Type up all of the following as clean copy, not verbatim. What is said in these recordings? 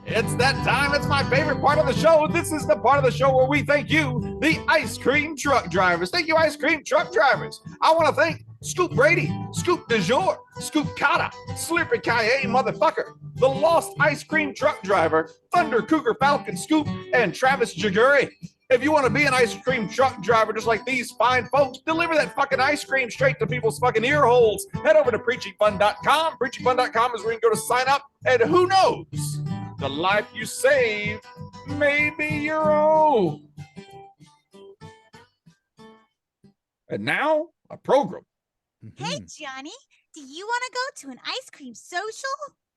It's that time. It's my favorite part of the show. This is the part of the show where we thank you, the ice cream truck drivers. Thank you, ice cream truck drivers. I want to thank Scoop Brady, Scoop De Jour, Scoop Kata, Slurpy Kaye Motherfucker, the Lost Ice Cream Truck Driver, Thunder Cougar Falcon Scoop, and Travis Jaguri. If you want to be an ice cream truck driver just like these fine folks, deliver that fucking ice cream straight to people's fucking ear holes. Head over to preachingfun.com. Preachingfun.com is where you can go to sign up. And who knows? The life you save may be your own. And now, a program. Hey, Johnny, do you want to go to an ice cream social?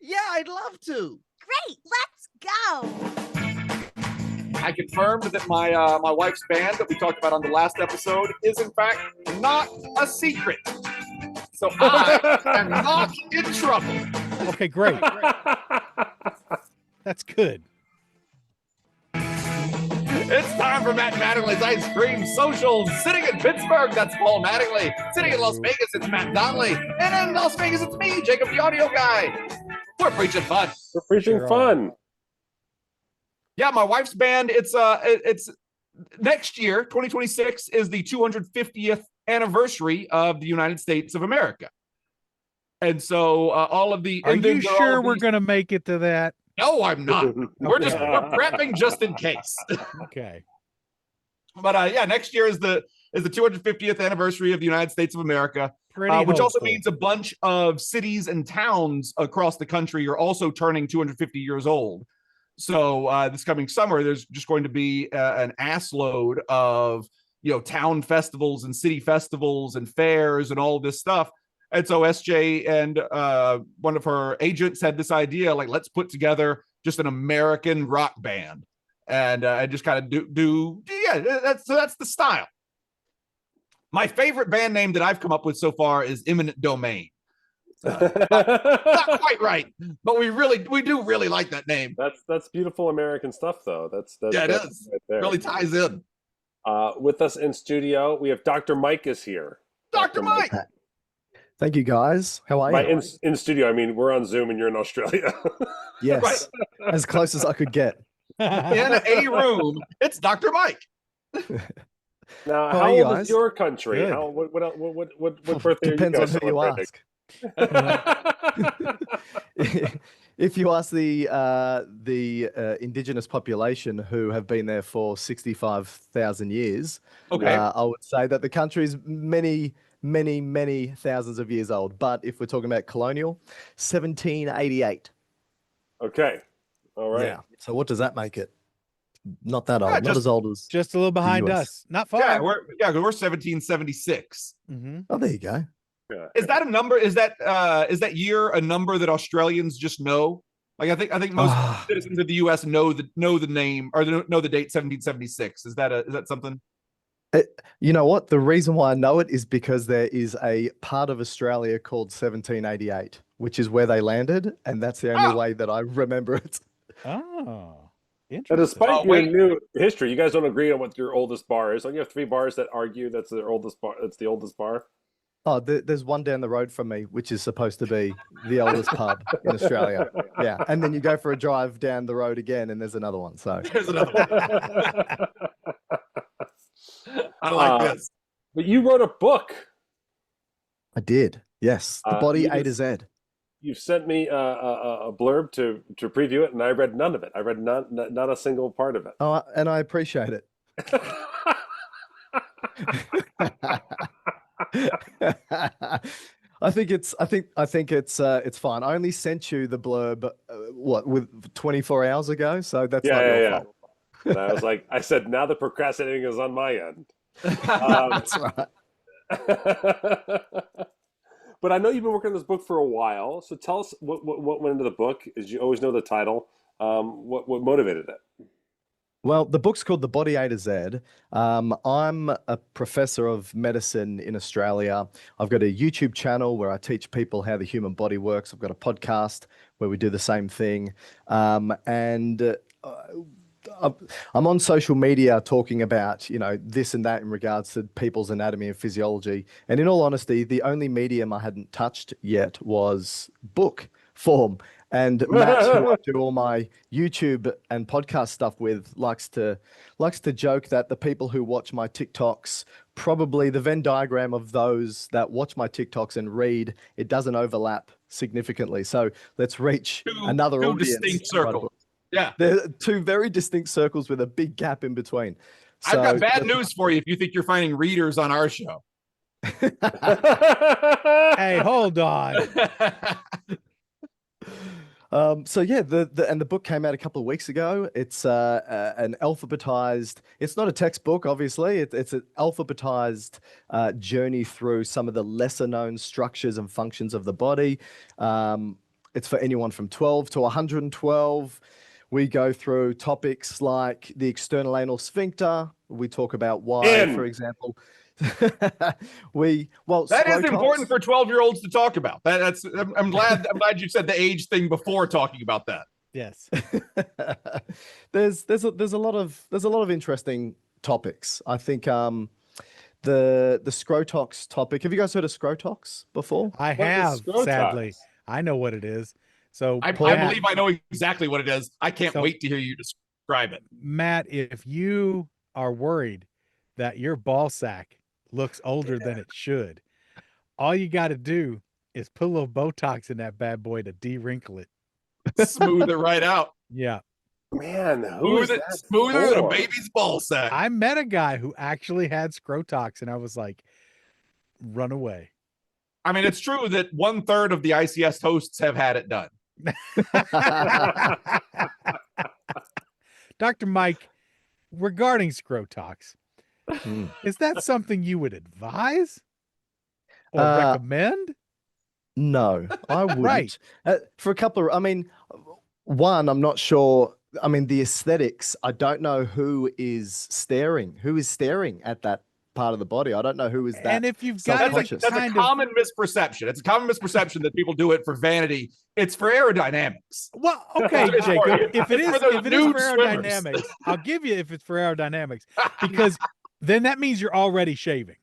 Yeah, I'd love to. Great, let's go. I confirmed that my wife's band that we talked about on the last episode is, in fact, not a secret. So I am not in trouble. Okay, great. That's good. It's time for Matt Mattingly's Ice Cream Socials. Sitting in Pittsburgh, that's Paul Mattingly. Sitting in Las Vegas, it's Matt Donnelly. And in Las Vegas, it's me, Jacob the Audio Guy. We're preaching fun. We're preaching fun. Yeah, my wife's band, it's next year, 2026, is the 250th anniversary of the United States of America. And so all of the... Are you sure we're going to make it to that? No, I'm not. We're prepping just in case. Okay. But yeah, next year is the 250th anniversary of the United States of America, which also means a bunch of cities and towns across the country are also turning 250 years old. So this coming summer, there's just going to be an ass load of town festivals and city festivals and fairs and all of this stuff. And so SJ and one of her agents had this idea, like, let's put together just an American rock band and just kind of that's the style. My favorite band name that I've come up with so far is Imminent Domain. Not quite right, but we do really like that name. That's beautiful American stuff, though. That's it is. Right there. Really ties in. With us in studio, we have Dr. Mike is here. Dr. Mike. Thank you, guys. How are you? In studio, I mean, we're on Zoom and you're in Australia. Yes, right. As close as I could get. In a room, it's Dr. Mike. Now, how old is your country? What birthday depends are you on who you ask. If you ask the indigenous population who have been there for 65,000 years, I would say that the country is many thousands of years old. But if we're talking about colonial, 1788. Okay. All right. Yeah. So what does that make it? Not that old. Not as old as just a little behind us. Not far. Yeah, we're 1776. Mm-hmm. Oh, there you go. Yeah. Is that a number? Is that year a number that Australians just know? Like I think most citizens of the U.S. know the name or know the date 1776. Is that something? You know what? The reason why I know it is because there is a part of Australia called 1788, which is where they landed, and that's the only way that I remember it. Oh, interesting. Now, despite your new history, you guys don't agree on what your oldest bar is. Don't you have three bars that argue that's their oldest bar? That's the oldest bar. Oh, there's one down the road from me, which is supposed to be the oldest pub in Australia. Yeah, and then you go for a drive down the road again, and there's another one. So there's another one. I like this. But you wrote a book. I did. Yes, The Body A to Z. You sent me a blurb to preview it, and I read none of it. I read not a single part of it. Oh, and I appreciate it. I think it's fine. I only sent you the blurb with 24 hours ago, so that's not your fault. And I said, now the procrastinating is on my end. That's right. But I know you've been working on this book for a while, so tell us what went into the book. As you always know the title, what motivated it? Well, the book's called The Body A to Z. I'm a professor of medicine in Australia. I've got a YouTube channel where I teach people how the human body works. I've got a podcast where we do the same thing. And I'm on social media talking about, this and that in regards to people's anatomy and physiology. And in all honesty, the only medium I hadn't touched yet was book form. And Matt, who I do all my YouTube and podcast stuff with, likes to joke that the people who watch my TikToks, probably the Venn diagram of those that watch my TikToks and read, it doesn't overlap significantly. So let's reach another two audience. distinct circles. Yeah. They're two very distinct circles with a big gap in between. So, I've got bad news for you if you think you're finding readers on our show. Hey, hold on. So yeah, the book came out a couple of weeks ago. It's an alphabetized. It's not a textbook, obviously. It's an alphabetized journey through some of the lesser known structures and functions of the body. It's for anyone from 12 to 112. We go through topics like the external anal sphincter. We talk about why, for example. That is important for 12-year-olds to talk about. I'm glad you said the age thing before talking about that. Yes. There's a lot of interesting topics. I think the Scrotox topic. Have you guys heard of Scrotox before? I have, sadly. I know what it is. So I believe I know exactly what it is. I can't wait to hear you describe it. Matt, if you are worried that your ball sack looks older than it should, all you got to do is put a little Botox in that bad boy to de-wrinkle it. Smooth it right out. Yeah. Man, smoother than a baby's ball sack. I met a guy who actually had Scrotox, and I was like, run away. I mean, it's true that 1/3 of the ICS hosts have had it done. Dr. Mike, regarding Scrotox, is that something you would advise or recommend? No, I wouldn't. Right. For a couple of, I mean, one, I'm not sure. I mean, the aesthetics, I don't know who is staring at that part of the body. I don't know who is that. And if you've got that's a common misperception. It's a common misperception that people do it for vanity. It's for aerodynamics. Well, okay, Jacob. If it is for aerodynamics, swimmers. I'll give you if it's for aerodynamics, because then that means you're already shaving.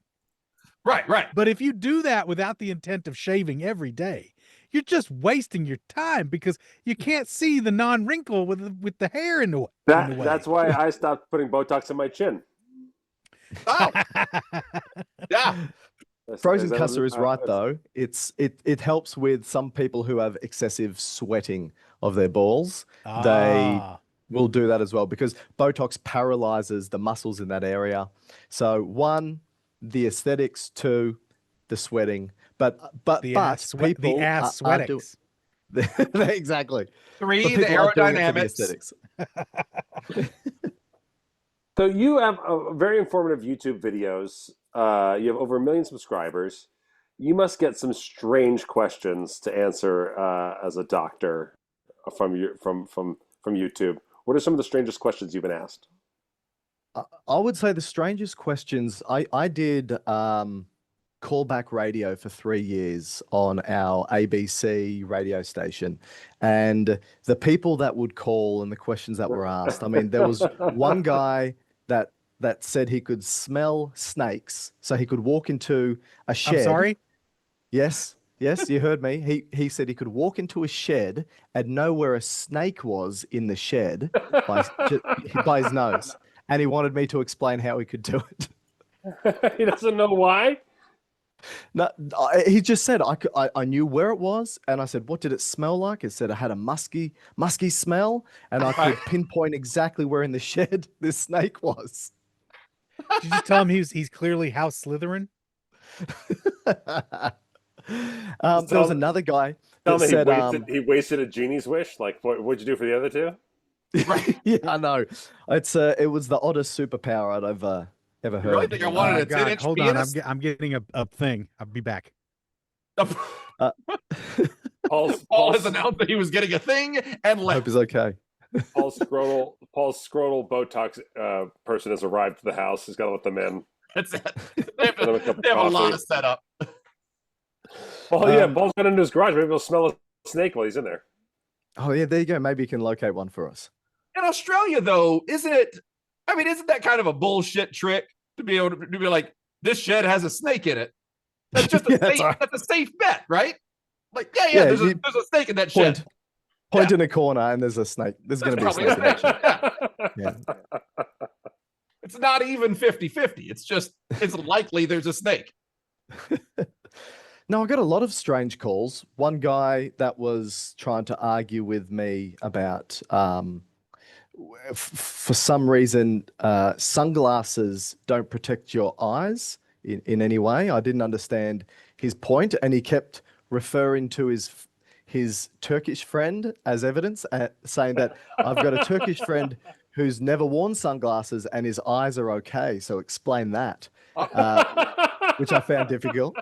Right. But if you do that without the intent of shaving every day, you're just wasting your time because you can't see the non-wrinkle with the hair in the way. That's why I stopped putting Botox in my chin. Oh, yeah. Frozen Cusser is right though. It helps with some people who have excessive sweating of their balls. They will do that as well because Botox paralyzes the muscles in that area. So one, the aesthetics, two, the sweating. But the ass sweatings. Exactly. Three, the aerodynamics. So you have very informative YouTube videos. You have over 1 million subscribers. You must get some strange questions to answer as a doctor from YouTube. What are some of the strangest questions you've been asked? I would say the strangest questions. I did callback radio for 3 years on our ABC radio station, and the people that would call and the questions that were asked. I mean, there was one guy that said he could smell snakes, so he could walk into a shed. I'm sorry? Yes, you heard me. He said he could walk into a shed and know where a snake was in the shed by his nose, and he wanted me to explain how he could do it. He doesn't know why? No, he just said I knew where it was, and I said, "What did it smell like?" It said it had a musky smell, and I could pinpoint exactly where in the shed this snake was. Did you tell him he's clearly House Slytherin? There was another guy that said he wasted a genie's wish. Like, what'd you do for the other two? Right? Yeah, I know. It was the oddest superpower I'd ever heard. You really think I wanted a 10-inch Hold penis? on, I'm getting a thing. I'll be back. Paul has announced that he was getting a thing and I left. hope he's okay. Paul's scrotal Botox person has arrived to the house. He's got to let them in. That's it. They have a lot of setup. Well, yeah, Paul's got into his garage. Maybe he'll smell a snake while he's in there. Oh yeah, there you go. Maybe you can locate one for us. In Australia, though, isn't that kind of a bullshit trick to be able to be like, this shed has a snake in it? That's just that's a safe bet, right? Like, yeah, there's a snake in that shed. Point in a corner and there's a snake. There's going to be a snake. Yeah. It's not even 50-50. It's likely there's a snake. No, I got a lot of strange calls. One guy that was trying to argue with me about, for some reason, sunglasses don't protect your eyes in any way. I didn't understand his point, and he kept referring to his Turkish friend as evidence, saying that I've got a Turkish friend who's never worn sunglasses and his eyes are okay. So explain that, which I found difficult.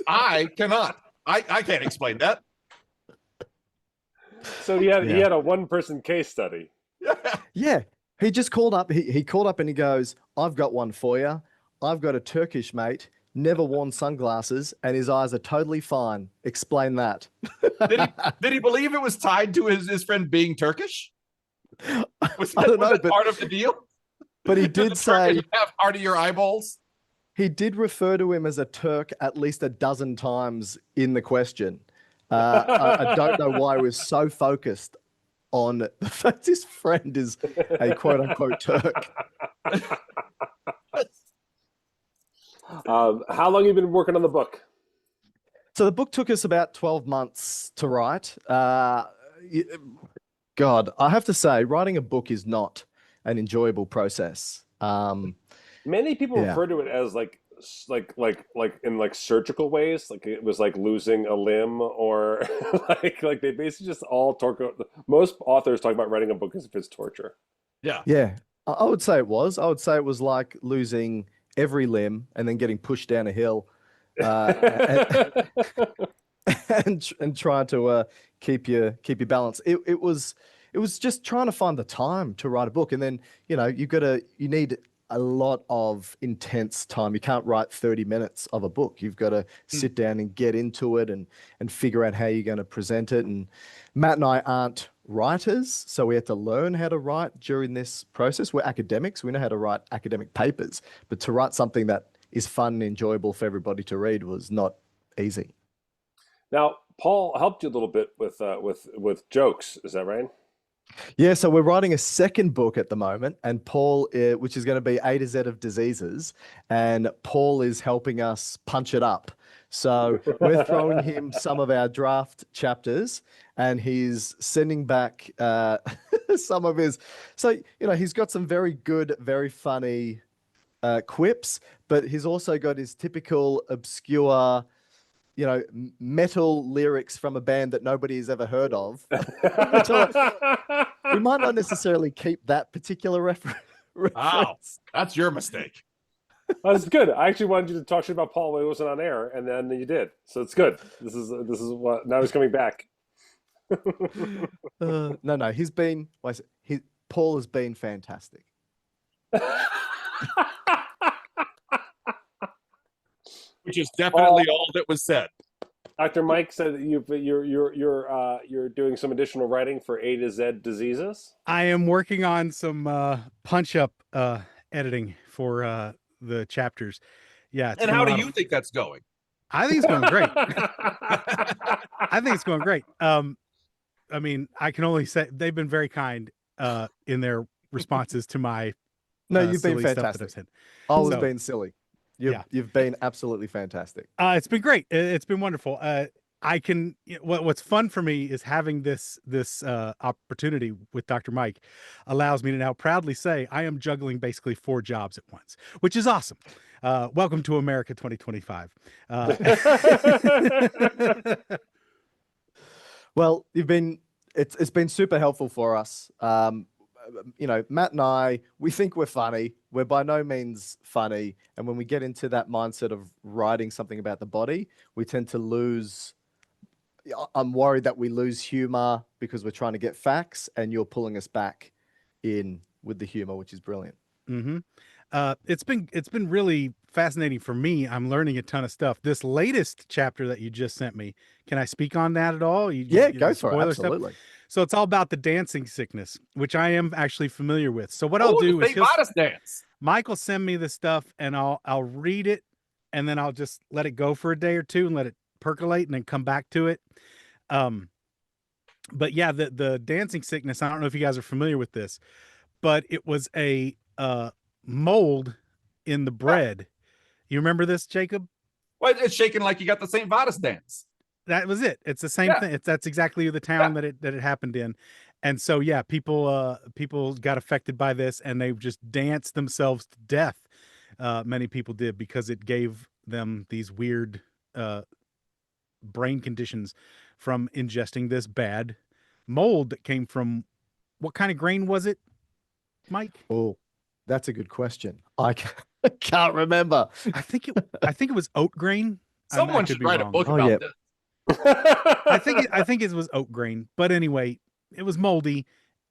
I cannot. I can't explain that. So he had a one-person case study. Yeah. He just called up. He called up and he goes, I've got one for you. I've got a Turkish mate, never worn sunglasses, and his eyes are totally fine. Explain that. Did he believe it was tied to his friend being Turkish? Was that, I don't know, was that part of the deal? But he did say have part of your eyeballs. He did refer to him as a Turk at least a dozen times in the question. I don't know why he was so focused on the fact his friend is a quote unquote Turk. How long have you been working on the book? So the book took us about 12 months to write. God, I have to say, writing a book is not an enjoyable process. Many people refer to it as like in like surgical ways, like it was like losing a limb, or like they basically just all talk. Most authors talk about writing a book as if it's torture. Yeah, I would say it was. I would say it was like losing every limb and then getting pushed down a hill, and trying to keep your balance. It was just trying to find the time to write a book, and then you need a lot of intense time. You can't write 30 minutes of a book. You've got to sit down and get into it and figure out how you're going to present it. And Matt and I aren't writers, so we had to learn how to write during this process. We're academics. We know how to write academic papers, but to write something that is fun and enjoyable for everybody to read was not easy. Now, Paul helped you a little bit with jokes. Is that right? Yeah, so we're writing a second book at the moment, and Paul, which is going to be A to Z of diseases, and Paul is helping us punch it up. So we're throwing him some of our draft chapters, and he's sending back some of his. So he's got some very good, very funny quips, but he's also got his typical obscure, metal lyrics from a band that nobody has ever heard of. We might not necessarily keep that particular reference. Wow, that's your mistake. That's good. I actually wanted you to talk shit about Paul when he wasn't on air, and then you did. So it's good. This is what now he's coming back. No, Paul has been fantastic. Which is definitely all that was said. Dr. Mike said that you're doing some additional writing for A to Z diseases. I am working on some punch up editing for the chapters. Yeah. And how do you think that's going? I think it's going great. I think it's going great. I mean, I can only say they've been very kind in their responses to my you've been fantastic. Always been silly. You've been absolutely fantastic. It's been great. It's been wonderful. What's fun for me is having this opportunity with Dr. Mike allows me to now proudly say I am juggling basically 4 jobs at once, which is awesome. Welcome to America 2025. Well, it's been super helpful for us. Matt and I, we think we're funny. We're by no means funny. And when we get into that mindset of writing something about the body, we tend to lose. I'm worried that we lose humor because we're trying to get facts, and you're pulling us back in with the humor, which is brilliant. Mm-hmm. It's been really fascinating for me. I'm learning a ton of stuff. This latest chapter that you just sent me, can I speak on that at all? Go for it. Absolutely. Stuff? So it's all about the dancing sickness, which I am actually familiar with. So what I'll do is Mike will send me the stuff, and I'll read it, and then I'll just let it go for a day or two and let it percolate, and then come back to it. But yeah, the dancing sickness, I don't know if you guys are familiar with this, but it was a mold in the bread. You remember this, Jacob? Well, it's shaking like you got the St. Vitus dance. That was it. It's the same thing. That's exactly the town that it happened in. And so yeah, people got affected by this and they just danced themselves to death. Many people did because it gave them these weird brain conditions from ingesting this bad mold that came from what kind of grain was it, Mike? Oh, that's a good question. I can't remember. I think it was oat grain. Someone should write a book Oh, about yeah. this. I think it was oat grain, but anyway, it was moldy,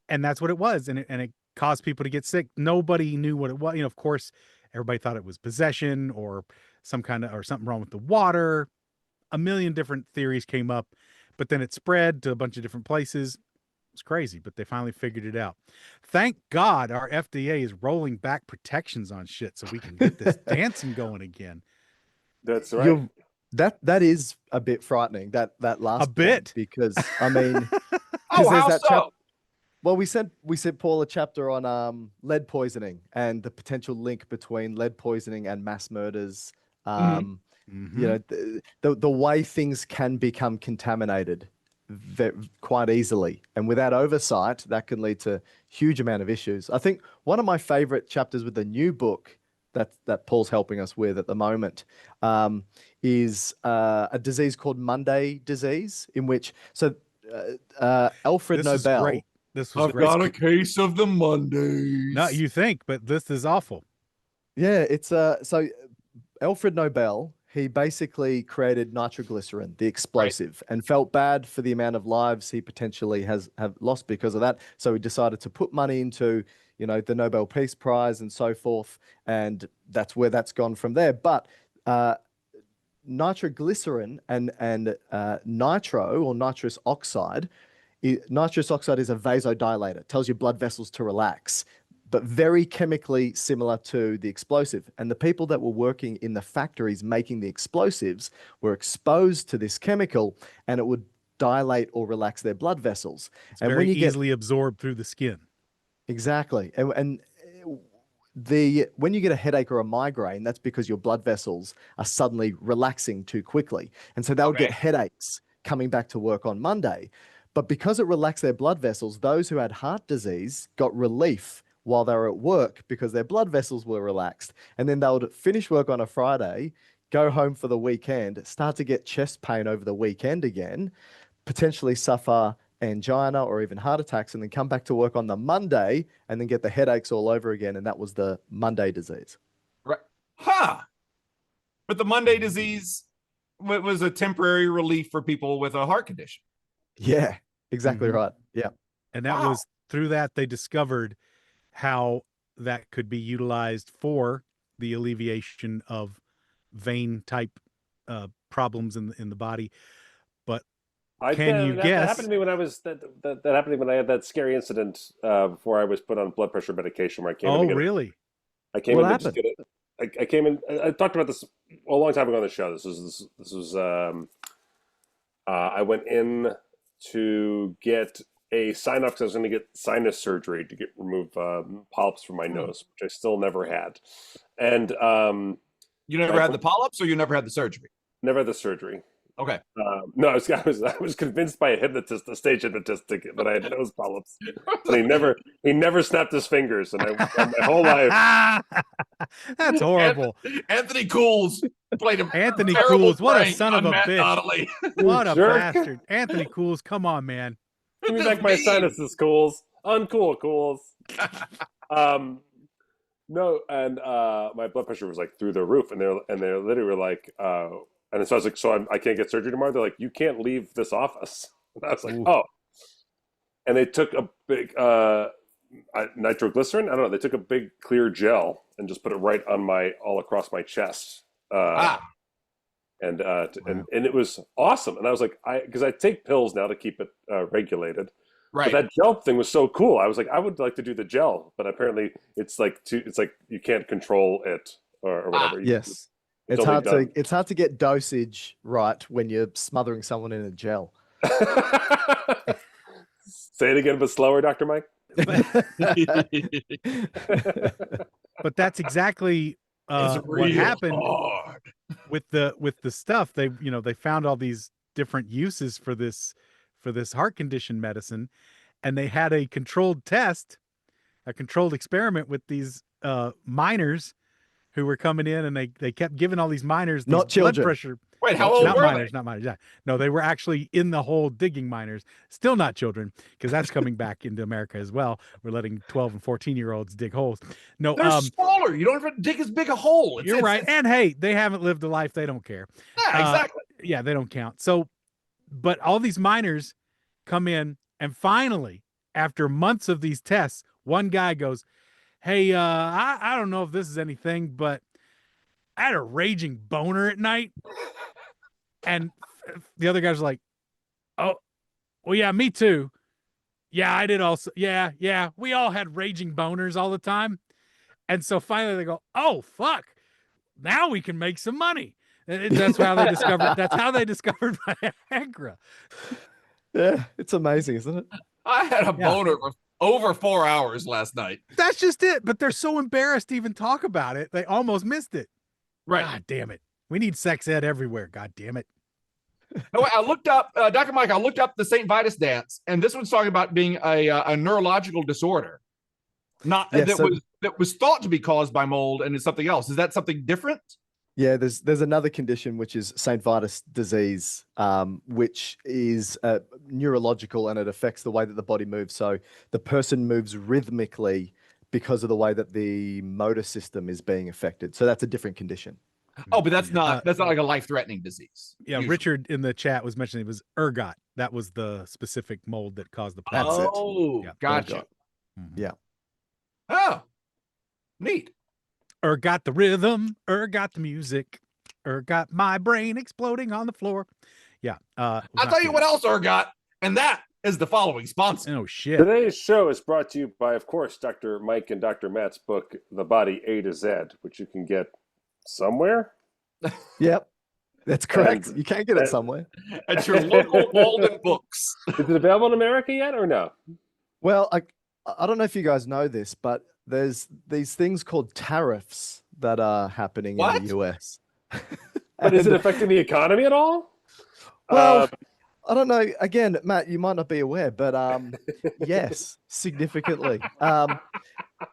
and that's what it was, and it caused people to get sick. Nobody knew what it was. You know, of course, everybody thought it was possession or something wrong with the water. A million different theories came up, but then it spread to a bunch of different places. It's crazy, but they finally figured it out. Thank God our FDA is rolling back protections on shit so we can get this dancing going again. That's right. That is a bit frightening. That last bit, because I mean, Oh, how so? well, we sent Paul a chapter on lead poisoning and the potential link between lead poisoning and mass murders. You know, the way things can become contaminated quite easily, and without oversight, that can lead to huge amount of issues. I think one of my favorite chapters with the new book that Paul's helping us with at the moment is a disease called Monday disease, in which Alfred Nobel. This was I've got a case of the Mondays. No, you think, but this is awful. Yeah, it's so Alfred Nobel, he basically created nitroglycerin, the explosive, and felt bad for the amount of lives he potentially have lost because of that. So he decided to put money into, you know, the Nobel Peace Prize and so forth, and that's where that's gone from there. But nitroglycerin and nitro or nitrous oxide, nitrous oxide is a vasodilator. It tells your blood vessels to relax, but very chemically similar to the explosive. And the people that were working in the factories making the explosives were exposed to this chemical, and it would dilate or relax their blood vessels. It's and very easily absorbed through the skin. Exactly. And when you get a headache or a migraine, that's because your blood vessels are suddenly relaxing too quickly. And so they'll get headaches coming back to work on Monday. But because it relaxed their blood vessels, those who had heart disease got relief while they were at work because their blood vessels were relaxed. And then they would finish work on a Friday, go home for the weekend, start to get chest pain over the weekend again, potentially suffer angina or even heart attacks, and then come back to work on the Monday and then get the headaches all over again. And that was the Monday disease. Right. Huh. But the Monday disease was a temporary relief for people with a heart condition. Yeah, exactly right. Yeah. And that was through that they discovered how that could be utilized for the alleviation of vein type problems in the body. But can you guess? That happened to me when I was that happened to me when I had that scary incident before I was put on blood pressure medication. Where I came. Oh, really? I came in to just get it. I came in. I talked about this a long time ago on the show. This was. I went in to get a sign off because I was going to get sinus surgery to remove polyps from my nose, which I still never had. And you never had the polyps, or you never had the surgery? Never had the surgery. Okay. No, I was convinced by a stage hypnotist, that I had nose polyps, and he never snapped his fingers, and my whole life. That's horrible. Anthony Cools played him. Anthony Cools, what a son of a bitch! Donnelly. What a bastard! Anthony Cools, come on, man. Give me back my sinuses, Cools. Uncool, Cools. No, and my blood pressure was like through the roof, and they literally were like, and so I was like, so I can't get surgery tomorrow. They're like, you can't leave this office. And I was like, oh. And they took a big nitroglycerin. I don't know. They took a big clear gel and just put it right on all across my chest. And it was awesome. And I was like, because I take pills now to keep it regulated. Right. But that gel thing was so cool. I was like, I would like to do the gel, but apparently it's like you can't control it or whatever. Yes. It's hard to get dosage right when you're smothering someone in a gel. Say it again, but slower, Dr. Mike. But that's exactly what happened with the stuff. They found all these different uses for this heart condition medicine, and they had a controlled test, a controlled experiment with these miners who were coming in, and they kept giving all these miners Not blood children. pressure. Wait, how old Not were miners, they? not miners. Yeah, no, they were actually in the hole digging miners. Still not children, because that's coming back into America as well. We're letting 12 and 14-year-olds dig holes. No, They're smaller. You don't have to dig as big a hole. you're right. And hey, they haven't lived a life. They don't care. Yeah, exactly. Yeah, they don't count. So, but all these miners come in, and finally, after months of these tests, one guy goes, "Hey, I don't know if this is anything, but I had a raging boner at night." And the other guys are like, "Oh, well, yeah, me too. Yeah, I did also. Yeah, we all had raging boners all the time." And so finally they go, "Oh, fuck. Now we can make some money." And that's how they discovered. That's how they discovered Viagra. Yeah, it's amazing, isn't it? I had a boner for over 4 hours last night. That's just it. But they're so embarrassed to even talk about it. They almost missed it. Right. God damn it. We need sex ed everywhere. God damn it. No, I looked up, Dr. Mike, I looked up the St. Vitus dance, and this one's talking about being a neurological disorder. Not that was thought to be caused by mold, and it's something else. Is that something different? Yeah, there's another condition, which is St. Vitus disease, which is neurological, and it affects the way that the body moves. So the person moves rhythmically because of the way that the motor system is being affected. So that's a different condition. Oh, but that's not like a life-threatening disease. Yeah, usually. Richard in the chat was mentioning it was ergot. That was the specific mold that caused the That's it. Oh, Yeah. gotcha. Yeah. Oh, neat. Ergot the rhythm, ergot the music, ergot my brain exploding on the floor. Yeah. I'll tell you what else got, and that is the following sponsor. Oh, shit. Today's show is brought to you by, of course, Dr. Mike and Dr. Matt's book, The Body A to Z, which you can get somewhere. Yep. That's correct. You can get it somewhere. At your local Walden Books. Is it available in America yet or no? Well, I don't know if you guys know this, but there's these things called tariffs that are happening in the US. But is it affecting the economy at all? Well, I don't know. Again, Matt, you might not be aware, but yes, significantly. And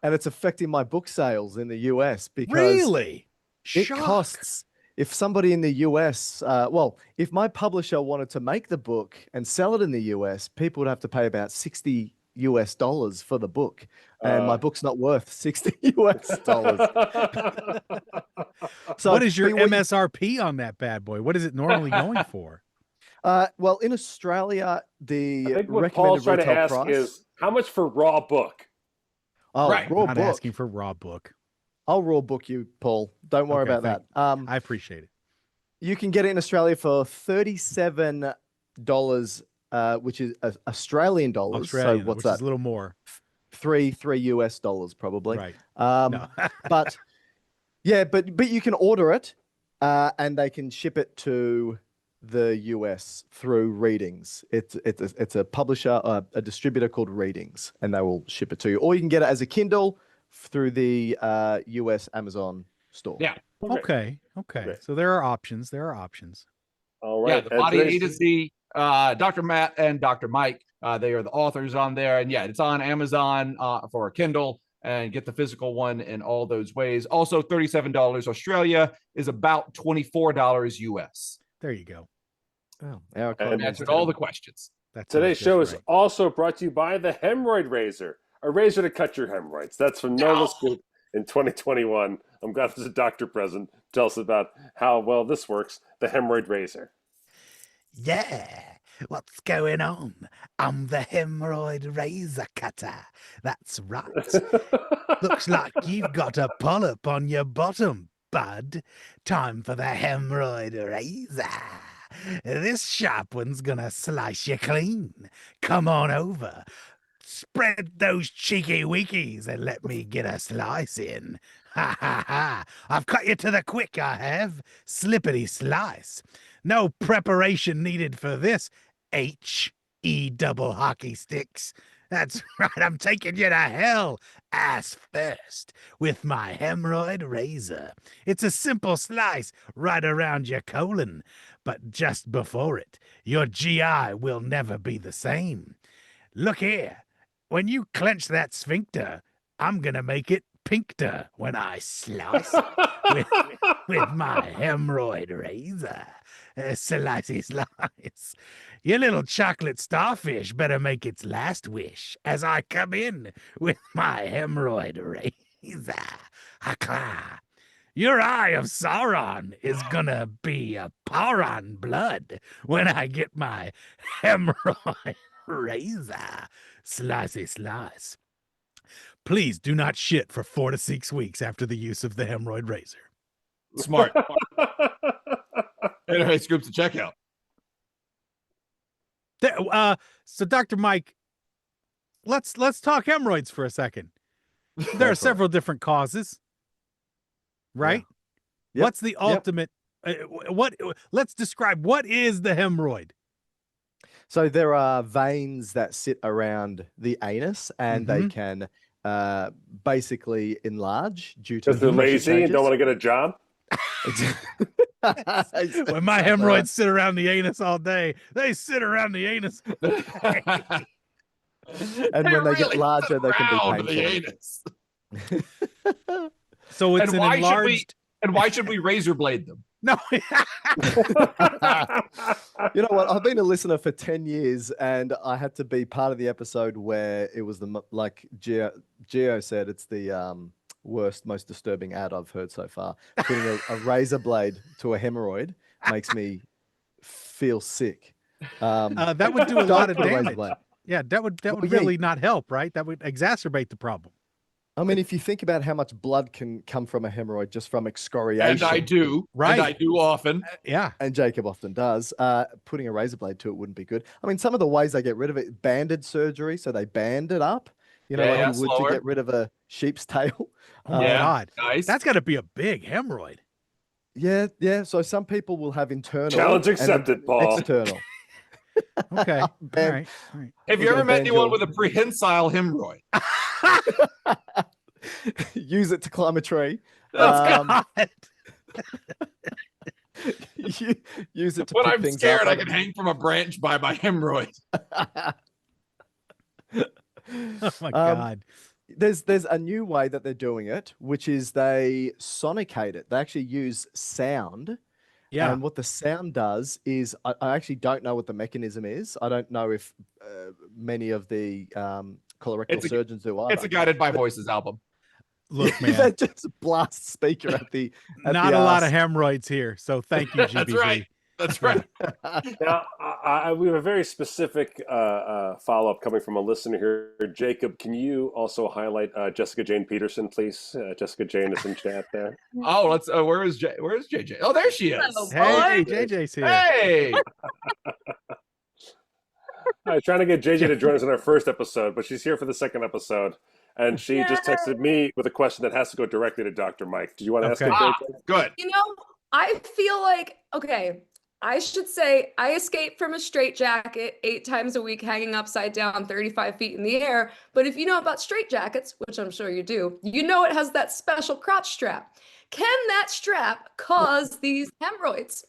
it's affecting my book sales in the US because Really? it costs. If somebody in the US, if my publisher wanted to make the book and sell it in the US, people would have to pay about $60 for the book, and my book's not worth $60. So what is your MSRP on that bad boy? What is it normally going for? Well, in Australia, the I think what recommended Paul's trying to retail ask price is how much for raw book? Oh, Right. raw Not book. asking for raw book. I'll raw book you, Paul. Don't worry Okay, about that. I appreciate it. You can get it in Australia for $37, which is Australian dollars. Australian, So what's which that? is a little more. $3 US probably. Right. No. but yeah, but you can order it, and they can ship it to the US through Readings. It's a publisher, a distributor called Readings, and they will ship it to you. Or you can get it as a Kindle through the US Amazon store. Yeah. Okay. Right. So there are options. All Yeah, right. the Body A to Z, Dr. Matt and Dr. Mike, they are the authors on there. And yeah, it's on Amazon for a Kindle, and get the physical one in all those ways. Also, $37 Australia is about $24 US. There you go. Oh, And Answered all the questions. Today's show is also brought to you by the Hemorrhoid Razor, a razor to cut your hemorrhoids. That's from Normal Scoop in 2021. I'm glad there's a doctor present. Tell us about how well this works, the Hemorrhoid Razor. Yeah, what's going on? I'm the hemorrhoid razor cutter. That's right. Looks like you've got a polyp on your bottom, bud. Time for the hemorrhoid razor. This sharp one's gonna slice you clean. Come on over. Spread those cheeky weekies and let me get a slice in. Ha ha ha. I've cut you to the quick, I have. Slippity slice. No preparation needed for this, H. double hockey sticks. That's right, I'm taking you to hell, ass first, with my hemorrhoid razor. It's a simple slice right around your colon, but just before it, your GI will never be the same. Look here, when you clench that sphincter, I'm gonna make it pincter when I slice with my hemorrhoid razor. Slicey slice. Your little chocolate starfish better make its last wish as I come in with my hemorrhoid razor. Ha-cla. Your eye of Sauron is gonna be a Pauron blood when I get my hemorrhoid razor. Slicey slice. Please do not shit for 4 to 6 weeks after the use of the hemorrhoid razor. Smart. Anyway, Scoops to checkout. So Dr. Mike, let's talk hemorrhoids for a second. There are several different causes, right? Yep. What's the ultimate? Let's describe what is the hemorrhoid. So there are veins that sit around the anus, and they can basically enlarge due to Because they're lazy and don't want to get a job. When my hemorrhoids sit around the anus all day, they sit around the anus. And when they get larger, they can be painful. The anus. So it's an enlarged. And why should we razor blade them? No. You know what? I've been a listener for 10 years, and I had to be part of the episode where it was like Geo said, it's the worst, most disturbing ad I've heard so far. Putting a razor blade to a hemorrhoid makes me feel sick. That would do a lot of damage. Blade. Yeah, that would really not help, right? That would exacerbate the problem. I mean, if you think about how much blood can come from a hemorrhoid just from excoriation. And I do. Right. And I do often. Yeah. And Jacob often does. Putting a razor blade to it wouldn't be good. I mean, some of the ways they get rid of it, banded surgery. So they band it up, like you would to get rid of a sheep's tail. Oh, my God. Nice. That's got to be a big hemorrhoid. Yeah, yeah. So some people will have internal. Challenge accepted, Paul. External. Okay. All right. Have you ever met anyone with a prehensile hemorrhoid? Use it to climb a tree. Use it to when pick I'm things scared, up. I can hang from a branch by my hemorrhoid. Oh my God. There's a new way that they're doing it, which is they sonicate it. They actually use sound. Yeah. And what the sound does is, I actually don't know what the mechanism is. I don't know if many of the colorectal surgeons do either. It's a Guided by Voices album. Look, man. That just blast speaker at the. Not a lot of hemorrhoids here. So thank you, GBV. That's right. That's right. Now, we have a very specific follow-up coming from a listener here. Jacob, can you also highlight Jessica Jane Peterson, please? Jessica Jane is in chat there. Oh, let's. Where is JJ? Oh, there she is. Hey, JJ's here. Hey. I was trying to get JJ to join us in our first episode, but she's here for the second episode. And she just texted me with a question that has to go directly to Dr. Mike. Do you want to ask her? Good. I feel like, okay, I should say I escape from a straitjacket 8 times a week, hanging upside down 35 feet in the air. But if you know about straitjackets, which I'm sure you do, you know it has that special crotch strap. Can that strap cause these hemorrhoids?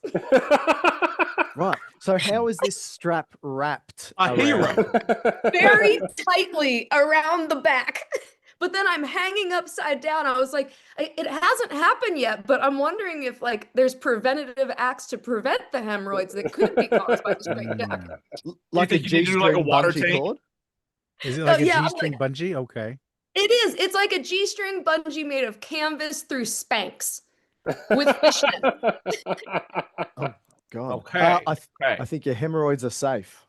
Right. So how is this strap wrapped? A hero. Very tightly around the back. But then I'm hanging upside down. I was like, it hasn't happened yet, but I'm wondering if there's preventative acts to prevent the hemorrhoids that could be caused by the straitjacket. Like a G-string like a water bungee tank? cord? Is it like a G-string bungee? Okay. It is. It's like a G-string bungee made of canvas through Spanx with fishnet. Oh, God. Okay. I think your hemorrhoids are safe.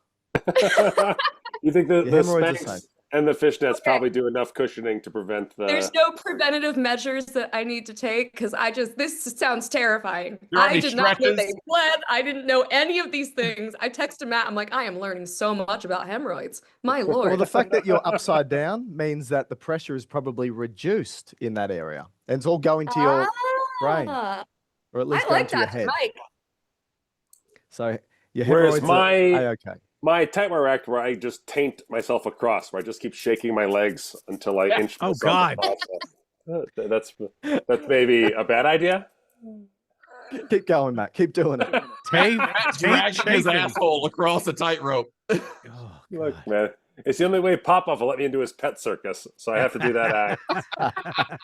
You think the hemorrhoids are Spanx safe. and the fishnets probably do enough cushioning to prevent the... There's no preventative measures that I need to take because this sounds terrifying. You're on I these did not know stretches? they bled. I didn't know any of these things. I texted Matt. I'm like, I am learning so much about hemorrhoids. My Lord. Well, the fact that you're upside down means that the pressure is probably reduced in that area. And it's all going to your brain. Or at least I going like to your that, head. Mike. So your Whereas hemorrhoids are okay. My tightrope act where I just taint myself across, where I just keep shaking my legs until I inch Oh, myself God. across. That's maybe a bad idea. Keep going, Matt. Keep doing it. Matt dragging his asshole across a tightrope. Oh, Look, God. man, it's the only way Pop-Off will let me into his pet circus, so I have to do that act.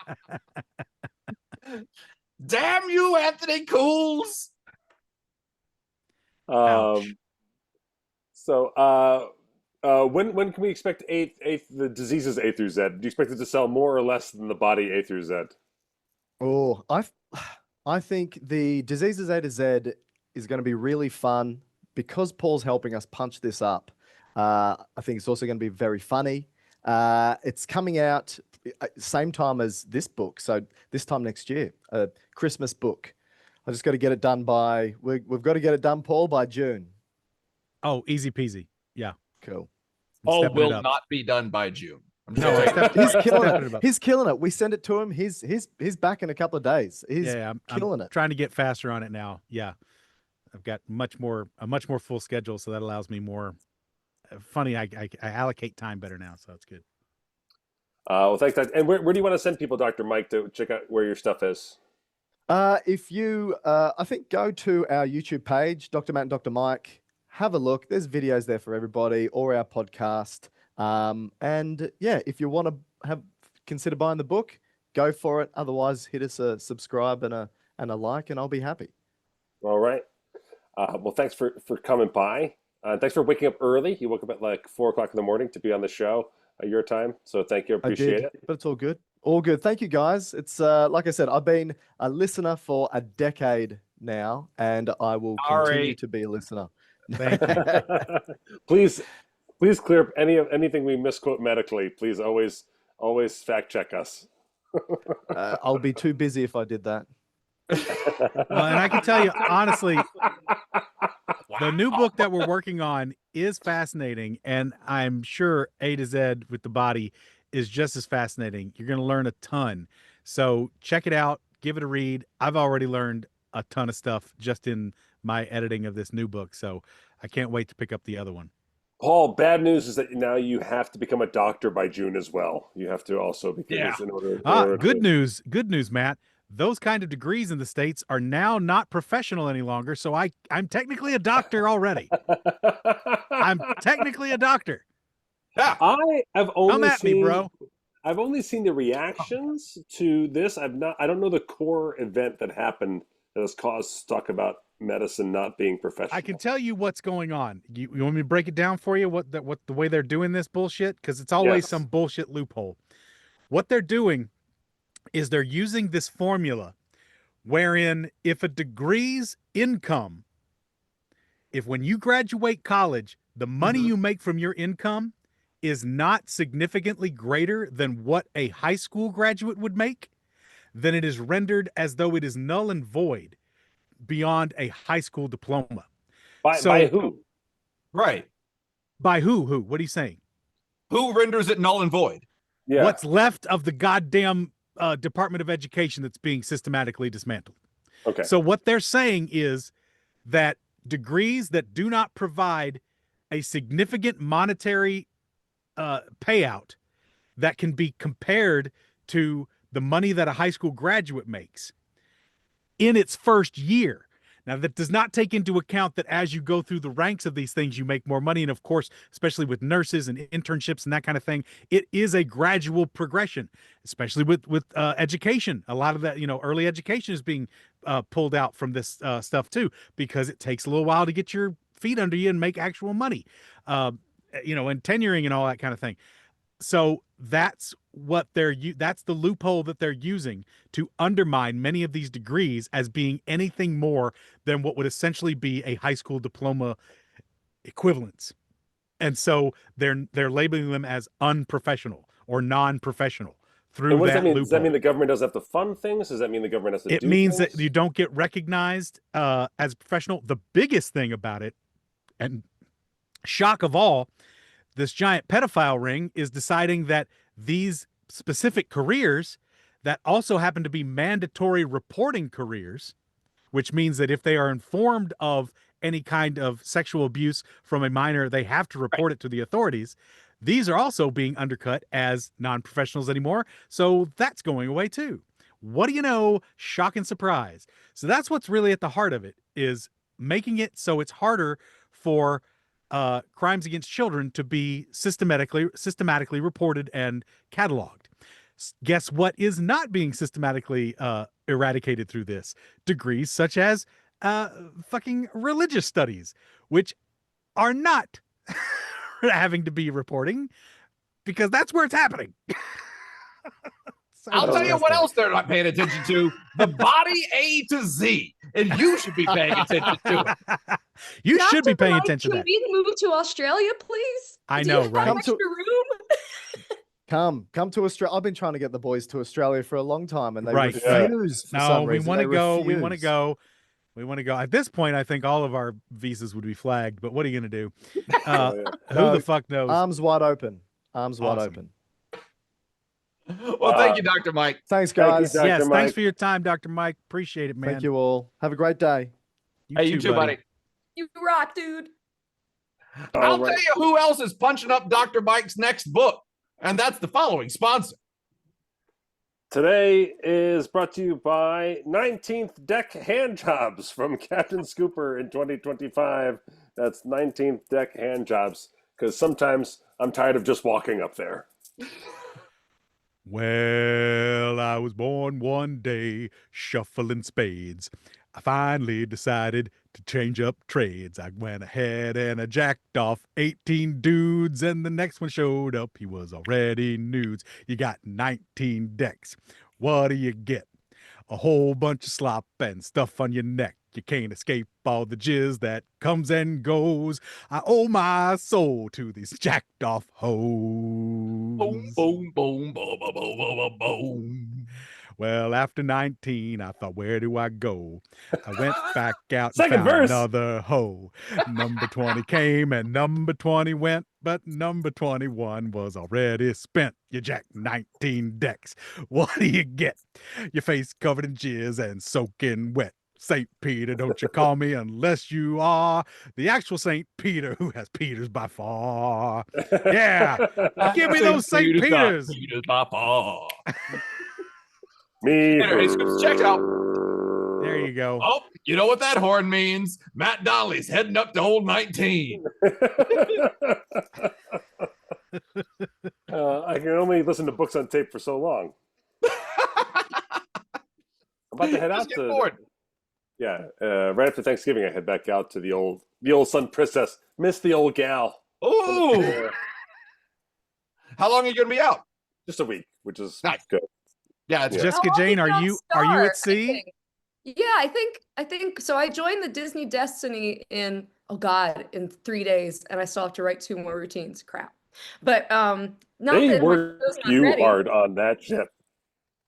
Damn you, Anthony Cools! Ouch. So, when can we expect the diseases A through Z? Do you expect it to sell more or less than the body A through Z? Oh, I think the diseases A to Z is going to be really fun because Paul's helping us punch this up. I think it's also going to be very funny. It's coming out same time as this book, so this time next year, a Christmas book. I just got to get it done by. We've got to get it done, Paul, by June. Oh, easy peasy. Yeah. Cool. All Stepping it will up. not be done by June. I'm just No, gonna tell you. He's killing Stepping it. it up. He's killing it. We send it to him. He's back in a couple of days. He's Yeah, killing I'm it. trying to get faster on it now. Yeah. I've got a much more full schedule, so that allows me more funny. I allocate time better now, so it's good. Well, thanks, Doc. And where do you want to send people, Dr. Mike, to check out where your stuff is? If you, I think, go to our YouTube page, Dr. Matt and Dr. Mike, have a look. There's videos there for everybody, or our podcast. And yeah, if you want to consider buying the book, go for it. Otherwise, hit us a subscribe and a like, and I'll be happy. All right. Well, thanks for coming by. Thanks for waking up early. You woke up at like 4 o'clock in the morning to be on the show at your time. So thank you. Appreciate it. But it's all good. All good. Thank you, guys. It's like I said, I've been a listener for a decade now, and I will continue to be a listener. Thank you. Please clear up anything we misquote medically. Please always fact check us. I'll be too busy if I did that. Well, and I can tell you honestly, the new book that we're working on is fascinating, and I'm sure A to Z with the body is just as fascinating. You're going to learn a ton. So check it out, give it a read. I've already learned a ton of stuff just in my editing of this new book, so I can't wait to pick up the other one. Paul, bad news is that now you have to become a doctor by June as well. You have to also become this in order good news, Matt. Those kind of degrees in the States are now not professional any longer, so I'm technically a doctor already. I'm technically a doctor. Yeah. I have only Come at me, bro. I've only seen the reactions to this. I don't know the core event that happened that has caused us to talk about medicine not being professional. I can tell you what's going on. You want me to break it down for you? What the way they're doing this bullshit? Because it's always some bullshit loophole. What they're doing is they're using this formula wherein if a degree's income, if when you graduate college, the money you make from your income is not significantly greater than what a high school graduate would make, then it is rendered as though it is null and void beyond a high school diploma. By who? Right. By who? What are you saying? Who renders it null and void? Yeah. What's left of the goddamn Department of Education that's being systematically dismantled. Okay. So what they're saying is that degrees that do not provide a significant monetary payout that can be compared to the money that a high school graduate makes in its first year. Now, that does not take into account that as you go through the ranks of these things, you make more money. And of course, especially with nurses and internships and that kind of thing, it is a gradual progression, especially with education. A lot of that, early education is being pulled out from this stuff too, because it takes a little while to get your feet under you and make actual money, and tenuring and all that kind of thing. So that's that's the loophole that they're using to undermine many of these degrees as being anything more than what would essentially be a high school diploma equivalence. And so they're labeling them as unprofessional or non-professional through and what does that that mean? loophole. Does that mean the government doesn't have to fund things? Does that mean the government has to It do means things? that you don't get recognized as professional. The biggest thing about it, and shock of all, this giant pedophile ring is deciding that these specific careers that also happen to be mandatory reporting careers, which means that if they are informed of any kind of sexual abuse from a minor, they have to report it to the authorities. These are also being undercut as non-professionals anymore. So that's going away too. What do you know? Shock and surprise. So that's what's really at the heart of it, is making it so it's harder for crimes against children to be systematically reported and cataloged. Guess what is not being systematically eradicated through this? Degrees such as fucking religious studies, which are not having to be reporting, because that's where it's happening. I'll tell you what else they're not paying attention to: the body A to Z, and you should be paying attention to it. You should be paying attention to Can that. we move to Australia, please? I Do know, you have right? extra room? Come to Australia. I've been trying to get the boys to Australia for a long time, and they Right. refuse for No, some we reason. want to They go. We want to refuse. go. We want to go. At this point, I think all of our visas would be flagged. But what are you going to do? Who No, the fuck knows? Arms wide open. Arms wide Awesome. open. Well, thank you, Dr. Mike. Thanks, Thank you, guys. Dr. Yes, Mike. thanks for your time, Dr. Mike. Appreciate it, man. Thank you all. Have a great day. You too, buddy. You rock, dude. I'll All right. tell you who else is punching up Dr. Mike's next book, and that's the following sponsor. Today is brought to you by 19th Deck Hand Jobs from Captain Scooper in 2025. That's 19th Deck Hand Jobs, because sometimes I'm tired of just walking up there. Well, I was born one day shuffling spades. I finally decided to change up trades. I went ahead and I jacked off 18 dudes, and the next one showed up. He was already nudes. You got 19 decks. What do you get? A whole bunch of slop and stuff on your neck. You can't escape all the jizz that comes and goes. I owe my soul to these jacked off hoes. Boom, boom, boom, boom, boom, boom, boom, boom. Well, after 19, I thought, where do I go? I went back out and Second found verse. another hoe. Number 20 came and number 20 went, but number 21 was already spent. You jacked 19 decks. What do you get? Your face covered in jizz and soaking wet. St. Peter, don't you call me unless you are the actual St. Peter who has Peters by far. Yeah, give me those St. Peters. Peters by far. Me. Anyway, check out. There you go. Oh, you know what that horn means? Matt Donnelly's heading up to old 19. I can only listen to books on tape for so long. I'm about to head out Just get to. bored. Yeah, right after Thanksgiving, I head back out to the old Sun Princess. Miss the old gal. Ooh. How long are you going to be out? Just a week, which is Nice. good. Yeah, it's Yeah. just Jessica I'll Jane, be are on you Star, at I sea? think. Yeah, I think so. I joined the Disney Destiny in in 3 days, and I still have to write 2 more routines. Crap. But not They that my work show's not you ready. hard on that ship.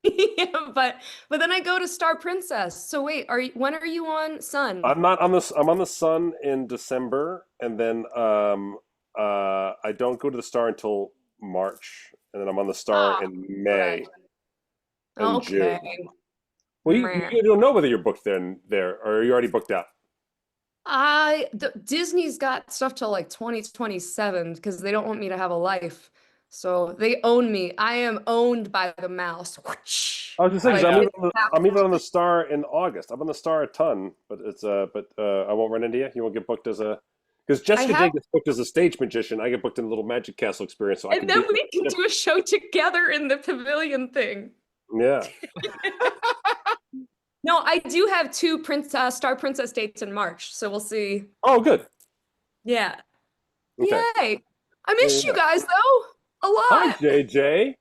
Yeah, but then I go to Star Princess. So wait, when are you on Sun? I'm not on this. I'm on the Sun in December, and then I don't go to the Star until March, and then I'm on the Star in May. and Okay. June. Well, you don't know whether you're booked there, or are you already booked out? Disney's got stuff till like 2027 because they don't want me to have a life. So they own me. I am owned by the mouse. I was just saying, Like, I'm even on the Star in August. I'm on the Star a ton, but I won't run into you. You won't get booked as a because Jessica Jane gets booked as a stage magician. I get booked in a little Magic Castle experience. So and then we can do a show together in the pavilion thing. Yeah. No, I do have 2 Star Princess dates in March, so we'll see. Oh, good. Yeah. Okay. Yay! I missed you guys though a lot. Hi, JJ.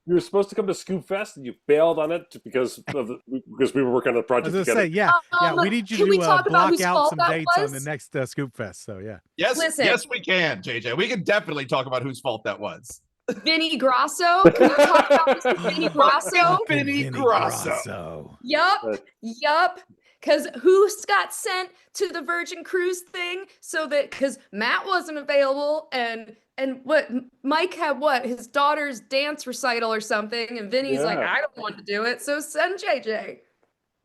You were supposed to come to Scoop Fest, and you bailed on it because we were working on the I project was together. gonna say, we need you can we to talk about block whose out fault some that dates on the was? next Scoop Fest. So yeah. Yes, Listen. yes, we can, JJ. We can definitely talk about whose fault that was. Vinny Grasso. Can we talk about Mr. Vinny Grasso? Vinny Grasso. Yup. Because who got sent to the Virgin Cruise thing so that because Matt wasn't available and what Mike had his daughter's dance recital or something, and Vinny's like, Yeah. I don't want to do it, so send JJ.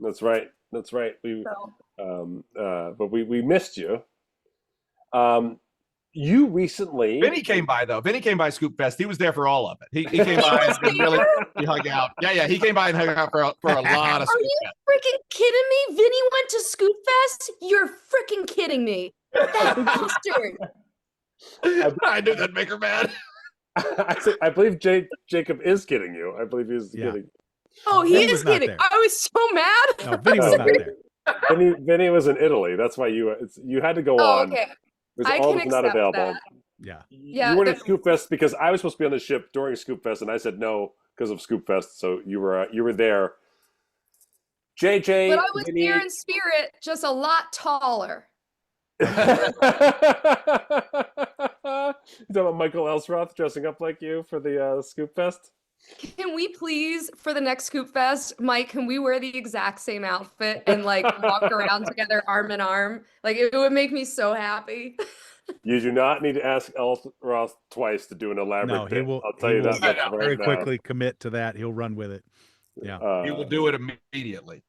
That's right. That's right. But we missed you. You recently. Vinny came by though. Vinny came by Scoop Fest. He was there for all of it. He came by and really he hung out. Yeah. He came by and hung out for a lot of Are Scoop you Fest. freaking kidding me? Vinny went to Scoop Fest? You're freaking kidding me. That bastard. I knew that'd make her mad. I believe Jacob is kidding you. I believe he's kidding. Oh, he Vinny is was not kidding. there. I was so mad. No, Vinny was not there. Vinny was in Italy. That's why you had to go on. Okay. Because I all can was not accept available. that. Yeah. You weren't at Scoop Fest because I was supposed to be on the ship during Scoop Fest, and I said no because of Scoop Fest. So you were there. JJ, But I was Vinny... there in spirit, just a lot taller. You talking about Michael Elsroth dressing up like you for the Scoop Fest? Can we please, for the next Scoop Fest, Mike, can we wear the exact same outfit and like walk around together arm in arm? Like it would make me so happy. You do not need to ask Elsroth twice to do an elaborate bit. I'll tell you that much right very now. quickly commit to that. He'll run with it. Yeah. He will do it immediately.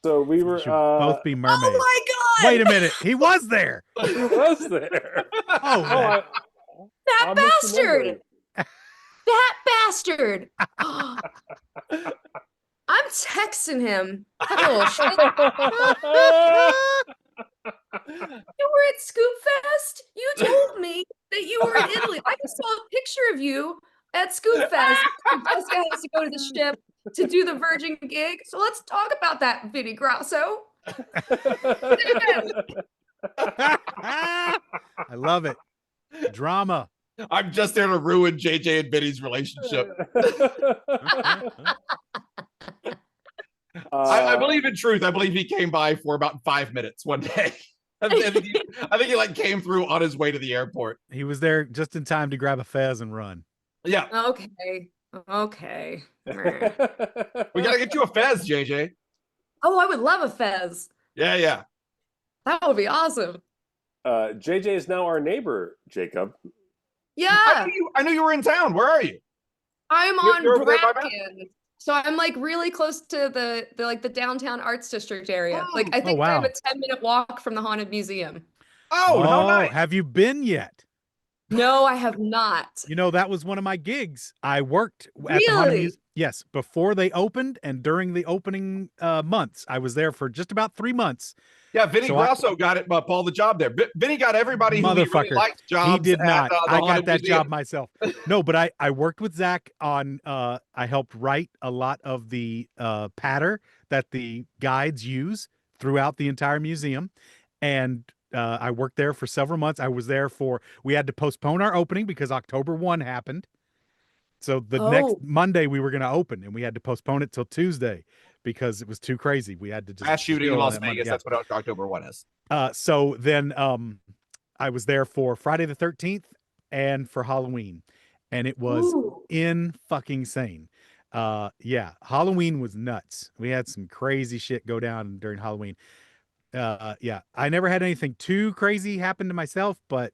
So we were both be mermaids. Oh my god! Wait a minute. He was there. He was there. That bastard! That bastard! I'm texting him. Oh, shit. You were at Scoop Fest? You told me that you were in Italy. I just saw a picture of you at Scoop Fest. Jessica has to go to the ship to do the Virgin gig. So let's talk about that, Vinny Grasso. I love it. Drama. I'm just there to ruin JJ and Vinny's relationship. I believe in truth. I believe he came by for about 5 minutes one day. I think he like came through on his way to the airport. He was there just in time to grab a fez and run. Yeah. Okay. We gotta get you a fez, JJ. Oh, I would love a fez. Yeah. That would be awesome. JJ is now our neighbor, Jacob. Yeah. I knew you were in town. Where are you? I'm You're on over there by Bracken. So I'm like really close to the downtown arts district area. Like I think wow. I have a 10-minute walk from the Haunted Museum. Oh, how nice. Have you been yet? No, I have not. You know, that was one of my gigs. I worked at the Haunted Museum. Yes, before they opened and during the opening months. I was there for just about 3 months. Yeah, Vinny Grasso got it, Paul, the job there. Vinny got everybody who he really liked jobs. He did not. I got that museum. job myself. No, but I worked with Zach on, I helped write a lot of the patter that the guides use throughout the entire museum. And I worked there for several months. I was there we had to postpone our opening because October 1 happened. So the next Monday we were going to open and we had to postpone it till Tuesday because it was too crazy. We had to just mass shooting in Las Vegas. Monday. That's what October 1 is. So then I was there for Friday the 13th and for Halloween, and it was in fucking sane. Halloween was nuts. We had some crazy shit go down during Halloween. I never had anything too crazy happen to myself, but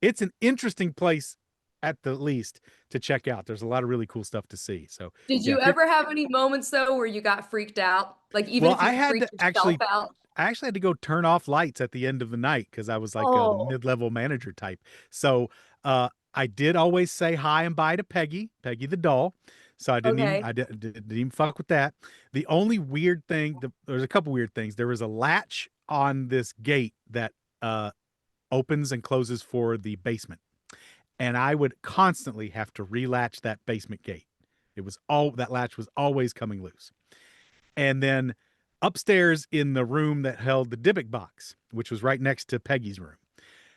it's an interesting place at the least to check out. There's a lot of really cool stuff to see. So did you ever have any moments though where you got freaked out? Like even if you freaked yourself out? I actually had to go turn off lights at the end of the night because I was like a mid-level manager type. So I did always say hi and bye to Peggy the doll. So I didn't even fuck with that. The only weird thing, there's a couple weird things. There was a latch on this gate that opens and closes for the basement. And I would constantly have to relatch that basement gate. That latch was always coming loose. And then upstairs in the room that held the Dybbuk box, which was right next to Peggy's room.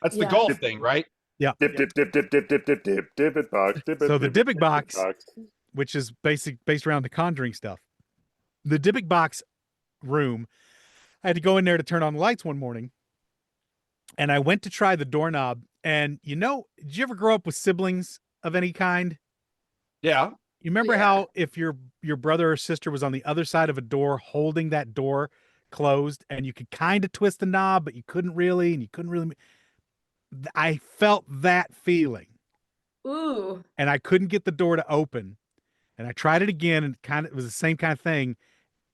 That's the golf thing, right? Yeah. Dip Dybbuk box. So the Dybbuk box, which is based around the Conjuring stuff. The Dybbuk box room, I had to go in there to turn on the lights one morning. And I went to try the doorknob. And did you ever grow up with siblings of any kind? Yeah. You remember how if your brother or sister was on the other side of a door holding that door closed and you could kind of twist the knob, but you couldn't really, I felt that feeling. Ooh. And I couldn't get the door to open. And I tried it again and it was the same kind of thing.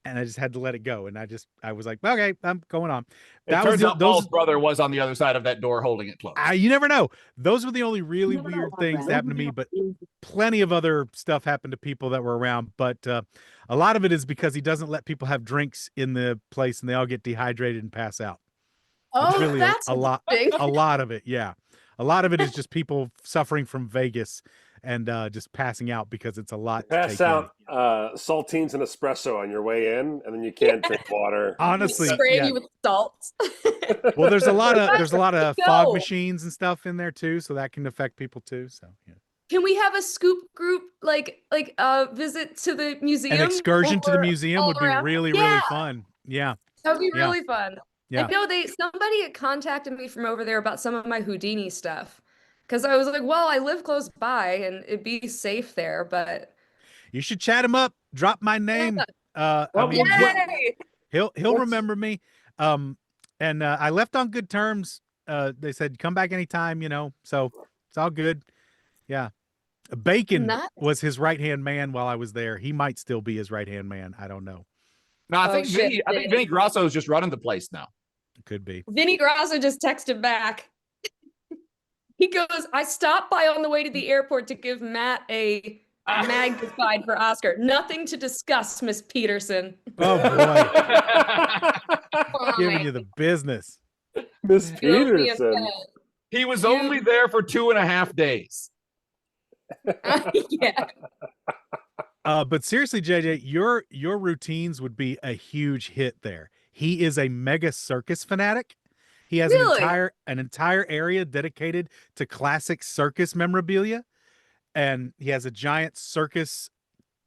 and I just had to let it go. And I was like, okay, I'm going on. It turns out Paul's brother was on the other side of that door holding it closed. You never know. Those were the only really weird things that happened to me, but plenty of other stuff happened to people that were around. But a lot of it is because he doesn't let people have drinks in the place and they all get dehydrated and pass out. Oh, really that's a lot of it. Yeah. A lot of it is just people suffering from Vegas and just passing out because it's a lot. Pass out saltines and espresso on your way in, and then you can't drink water. Honestly, spraying you with salt. Well, there's a lot of fog machines and stuff in there too, so that can affect people too. So yeah. Can we have a scoop group like visit to the museum? An excursion to the museum would be really fun. Yeah, that would be really fun. Yeah. I know somebody had contacted me from over there about some of my Houdini stuff. Because I was like, well, I live close by and it'd be safe there, but you should chat him up, drop my name. I mean, he'll remember me. And I left on good terms. They said come back anytime, so it's all good. Yeah. Bacon was his right-hand man while I was there. He might still be his right-hand man. I don't know. No, I think Vinny Grasso is just running the place now. Could be. Vinny Grasso just texted back. He goes, I stopped by on the way to the airport to give Matt a magnified for Oscar. Nothing to discuss, Miss Peterson. Oh, boy. Giving you the business. Miss Peterson. He was only there for 2.5 days. Yeah. But seriously, JJ, your routines would be a huge hit there. He is a mega circus fanatic. He has an entire area dedicated to classic circus memorabilia, and he has a giant circus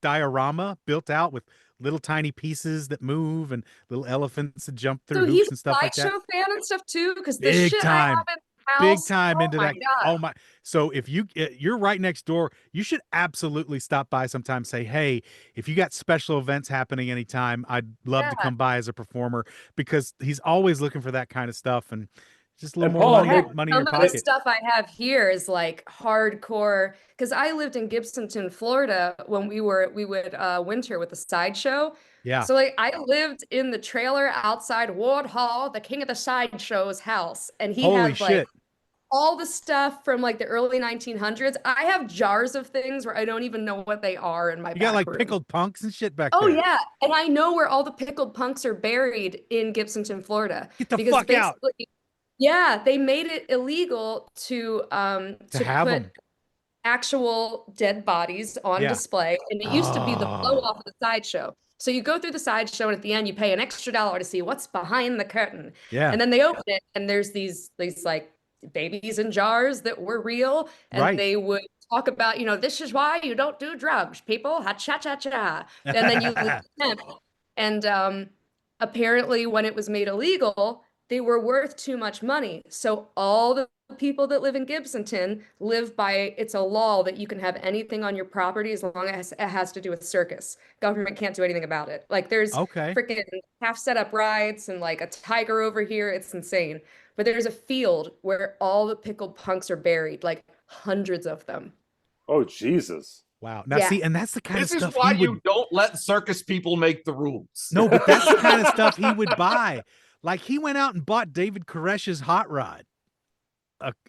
diorama built out with little tiny pieces that move and little elephants that jump through hoops and stuff like that. So he's a sideshow fan and stuff too, because the big shit time. I have in the house, big time into that. God. Oh my! So if you're right next door, you should absolutely stop by sometime. Say, hey, if you got special events happening anytime, I'd love to come by as a performer, because he's always looking for that kind of stuff and just a little more money in your pocket. The stuff I have here is like hardcore, because I lived in Gibsonton, Florida when we would winter with the sideshow. Yeah. So like I lived in the trailer outside Ward Hall, the king of the sideshow's house, and he had like all the stuff from like the early 1900s. I have jars of things where I don't even know what they are in my back got like room. Pickled punks and shit back there. Oh yeah, and I know where all the pickled punks are buried in Gibsonton, Florida. Get the fuck out. Yeah, they made it illegal to have put them. actual dead bodies on display, and it used to be the blow off of the sideshow. So you go through the sideshow, and at the end, you pay an extra $1 to see what's behind the curtain. Yeah. And then they open it, and there's these like babies in jars that were real, and they would talk about, this is why you don't do drugs, people. Ha cha cha cha. And then you leave. And apparently, when it was made illegal, they were worth too much money. So all the people that live in Gibsonton live by, it's a law that you can have anything on your property as long as it has to do with circus. Government can't do anything about it. Like there's freaking half set up rides and like a tiger over here. It's insane. But there's a field where all the pickled punks are buried, like hundreds of them. Oh, Jesus. Wow. Now see, and that's the kind of stuff. This is why you don't let circus people make the rules. No, but that's the kind of stuff he would buy. Like he went out and bought David Koresh's hot rod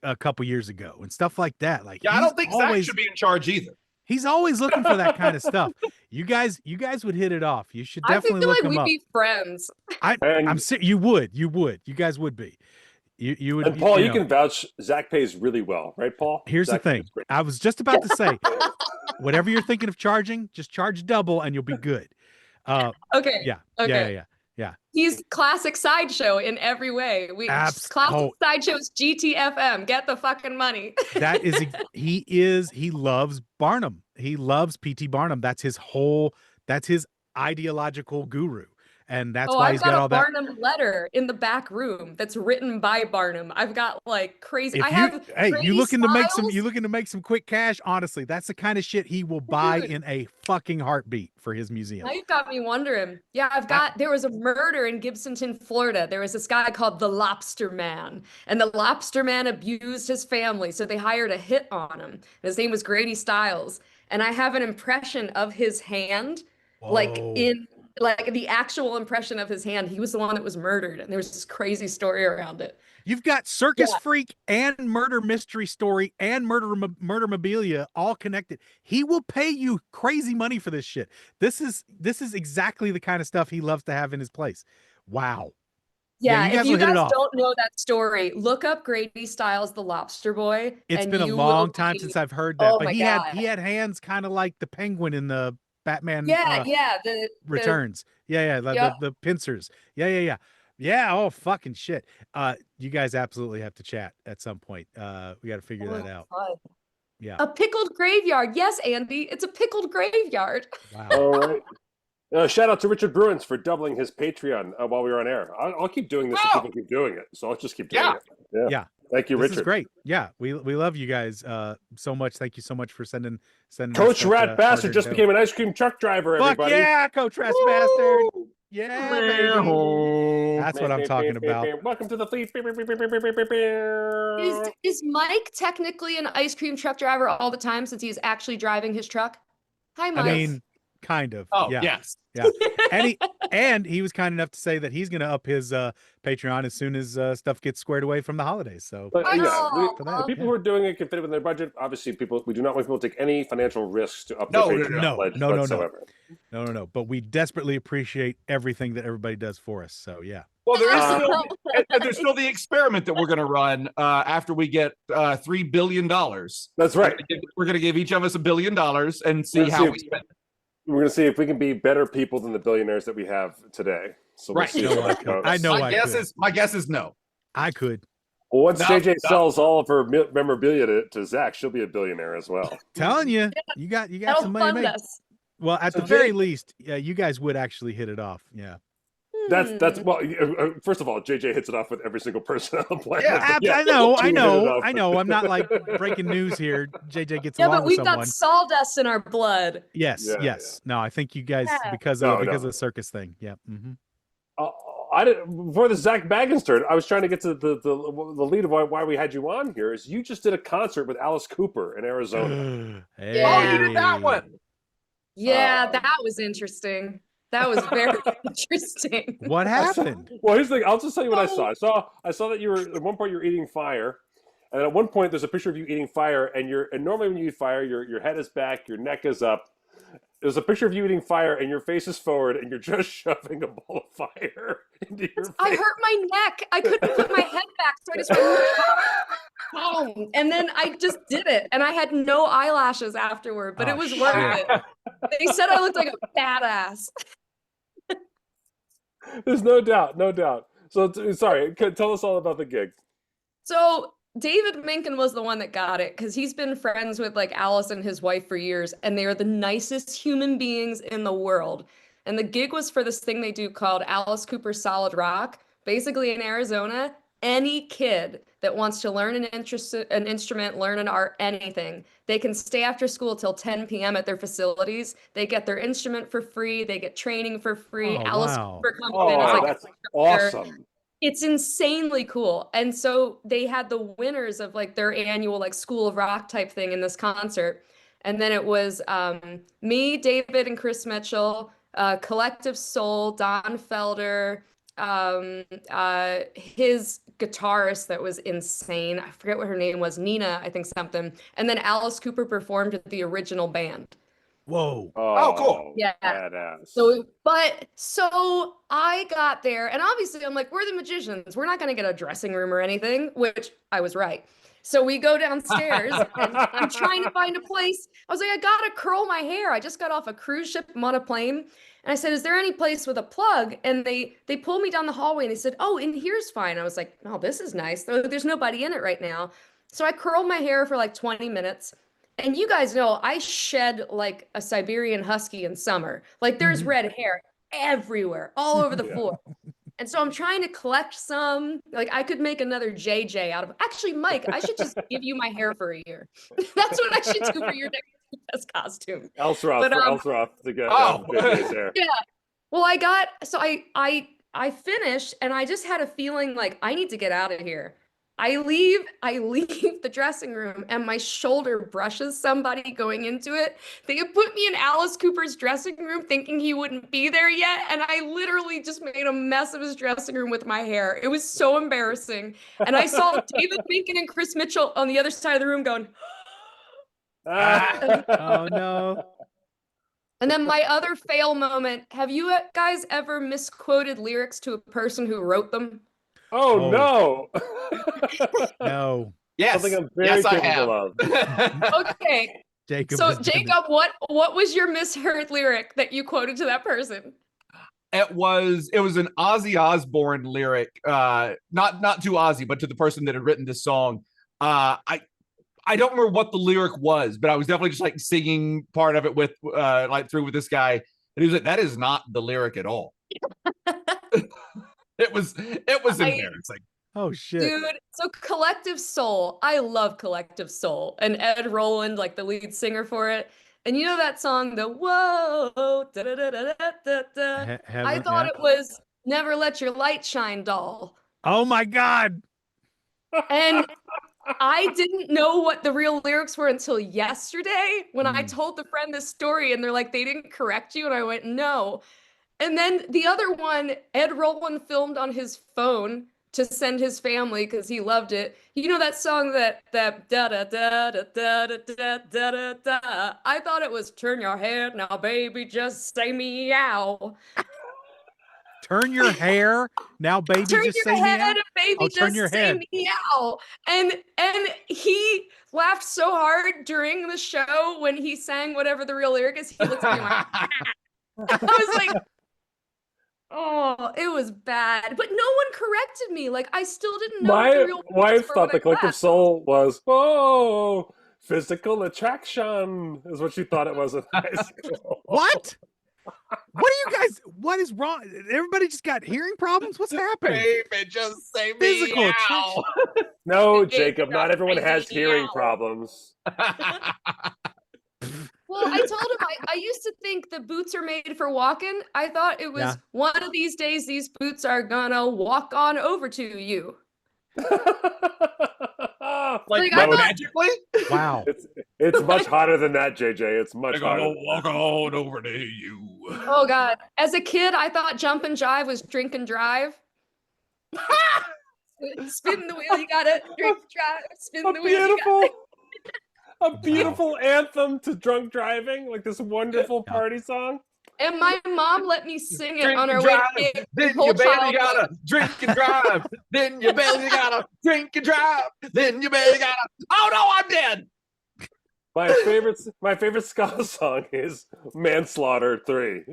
a couple years ago and stuff like that. Like, I don't think Zach should be in charge either. He's always looking for that kind of stuff. You guys would hit it off. You should definitely look him up. I feel like we'd be friends. I'm serious. You would. You guys would be. You would. And Paul, you can vouch. Zach pays really well, right, Paul? Here's the thing. I was just about to say, whatever you're thinking of charging, just charge double and you'll be good. Okay. Yeah. Okay. Yeah. He's classic sideshow in every way. Classic sideshow's GTFM. Get the fucking money. He loves Barnum. He loves P.T. Barnum. That's his ideological guru. And that's why he's got all that. I've got a Barnum letter in the back room that's written by Barnum. I've got like crazy. You looking to make some quick cash? Honestly, that's the kind of shit he will buy in a fucking heartbeat for his museum. Now you've got me wondering. Yeah, there was a murder in Gibsonton, Florida. There was this guy called the Lobster Man, and the Lobster Man abused his family, so they hired a hit on him. His name was Grady Stiles, and I have an impression of his hand, like in like the actual impression of his hand. He was the one that was murdered, and there was this crazy story around it. You've got Circus Freak and Murder Mystery Story and Murdermabilia all connected. He will pay you crazy money for this shit. This is exactly the kind of stuff he loves to have in his place. Wow. Yeah, if you guys don't know that story, look up Grady Stiles, the Lobster Boy. It's been a long time since I've heard that, but he had hands kind of like the penguin in the Batman. The Returns. The pincers. Yeah. Oh, fucking shit. You guys absolutely have to chat at some point. We got to figure that out. Fun. Yeah. A pickled graveyard. Yes, Andy, it's a pickled graveyard. Wow. All right. Shout out to Richard Bruins for doubling his Patreon while we were on air. I'll keep doing this if people keep doing it. So I'll just keep doing it. Yeah. Thank you, this Richard. This is great. Yeah, we love you guys so much. Thank you so much for sending. Coach Rat Bastard just became an ice cream truck driver. Fuck everybody. Yeah, Coach Rat Bastard. Yeah, baby. That's what I'm talking about. Welcome to the fleet. Is Mike technically an ice cream truck driver all the time since he's actually driving his truck? Hi, Mike. I mean, kind of. Oh, yeah. yes. Yeah. And he was kind enough to say that he's going to up his Patreon as soon as stuff gets squared away from the holidays. So the people who are doing it can fit it within their budget. Obviously, we do not want people to take any financial risks to up their Patreon pledge whatsoever. No. But we desperately appreciate everything that everybody does for us. So yeah. Well, there's still the experiment that we're going to run after we get $3 billion. That's right. We're going to give each of us $1 billion and see how we spend it. We're going to see if we can be better people than the billionaires that we have today. So right. I know. My guess is no. I could. Well, once JJ sells all of her memorabilia to Zach, she'll be a billionaire as well. Telling you, you got some money to make. Well, at the very least, you guys would actually hit it off. Yeah. That's well. First of all, JJ hits it off with every single person on the planet. I know. I'm not like breaking news here. JJ gets along with someone. We've got sawdust in our blood. Yes. No, I think you guys because of the circus thing. Yeah. Mm-hmm. Before the Zach Baggins turn, I was trying to get to the lead of why we had you on here. Is you just did a concert with Alice Cooper in Arizona? Hey. Oh, you did that one. Yeah, that was interesting. That was very interesting. What happened? Well, here's the thing. I'll just tell you what I saw. I saw that you were at one point you were eating fire, and at one point there's a picture of you eating fire, and normally when you eat fire, your head is back, your neck is up. There's a picture of you eating fire, and your face is forward, and you're just shoving a ball of fire into your face. I hurt my neck. I couldn't put my head back, so I just went, and then I just did it, and I had no eyelashes afterward, but it was worth it. They said I looked like a badass. There's no doubt. So, sorry, tell us all about the gig. So, David Minkin was the one that got it because he's been friends with like Alice and his wife for years, and they are the nicest human beings in the world. And the gig was for this thing they do called Alice Cooper Solid Rock. Basically, in Arizona, any kid that wants to learn an instrument, learn an art, anything, they can stay after school till 10 p.m. at their facilities. They get their instrument for free. They get training for free. Alice Cooper comes in as that's awesome. It's insanely cool. And so they had the winners of like their annual like School of Rock type thing in this concert. And then it was me, David, and Chris Mitchell, Collective Soul, Don Felder, his guitarist that was insane. I forget what her name was, Nina, I think something. And then Alice Cooper performed with the original band. Whoa. Oh, cool. Yeah. Badass. So I got there, and obviously I'm like, we're the magicians. We're not going to get a dressing room or anything, which I was right. So we go downstairs, and I'm trying to find a place. I was like, I got to curl my hair. I just got off a cruise ship. I'm on a plane. And I said, is there any place with a plug? And they pulled me down the hallway, and they said, oh, in here's fine. I was like, oh, this is nice. There's nobody in it right now. So I curled my hair for like 20 minutes. And you guys know I shed like a Siberian husky in summer. Like there's red hair everywhere, all over the floor. And so I'm trying to collect some. Like I could make another JJ out of. Actually, Mike, I should just give you my hair for a year. That's what I should do for your next costume. Elsroth to get JJ's hair. Yeah. Well, I finished, and I just had a feeling like I need to get out of here. I leave the dressing room and my shoulder brushes somebody going into it. They had put me in Alice Cooper's dressing room thinking he wouldn't be there yet, and I literally just made a mess of his dressing room with my hair. It was so embarrassing. And I saw David Lincoln and Chris Mitchell on the other side of the room going, Oh no. and then my other fail moment, have you guys ever misquoted lyrics to a person who wrote them? Oh, no. No. Yes. Something I'm very yes, I capable have. of. Okay. Jacob. So has done it. Jacob, what was your misheard lyric that you quoted to that person? It was an Ozzy Osbourne lyric, not to Ozzy, but to the person that had written this song. I don't remember what the lyric was, but I was definitely just like singing part of it with through with this guy, and he was like, "That is not the lyric at all." It was embarrassing. Oh shit. Dude, so Collective Soul, I love Collective Soul, and Ed Roland, like the lead singer for it. And you know that song, the whoa, da da da da da da da. I thought it was Never Let Your Light Shine, doll. Oh my God. And I didn't know what the real lyrics were until yesterday when I told the friend this story, and they're like, they didn't correct you, and I went, no. And then the other one, Ed Roland filmed on his phone to send his family because he loved it. You know that song that da da da da da da da da da da. I thought it was "Turn Your Head Now, Baby, Just Say Meow." Turn your hair now, baby. Turn just your say head, meow. baby, Oh, turn just your say head. meow. And he laughed so hard during the show when he sang whatever the real lyric is. He looked at me like, I was like, oh, it was bad. But no one corrected me. Like, I still didn't know what the My real lyrics wife were thought when the I Collective left. Soul was, oh, physical attraction is what she thought it was in high school. What? What are you guys? What is wrong? Everybody just got hearing problems? What's happening? Baby, just say Physical meow. attraction. No, Jacob, not everyone has hearing problems. Well, I told him I used to think the boots are made for walking. I thought it was Yeah. one of these days these boots are gonna walk on over to you. Like I thought- magically? Wow. It's much hotter than that, JJ. It's much They're gonna hotter. walk on over to you. Oh God! As a kid, I thought jump and jive was drink and drive. Spin the wheel, you gotta drink, drive. Spin the wheel, you gotta. A beautiful anthem to drunk driving, like this wonderful party song. And my mom let me sing it Drink on and our way drive, to get then whole you barely childhood. gotta drink and drive. Then you barely gotta drink and drive. Then you barely gotta. Oh no, I'm dead. My favorite ska song is Manslaughter 3.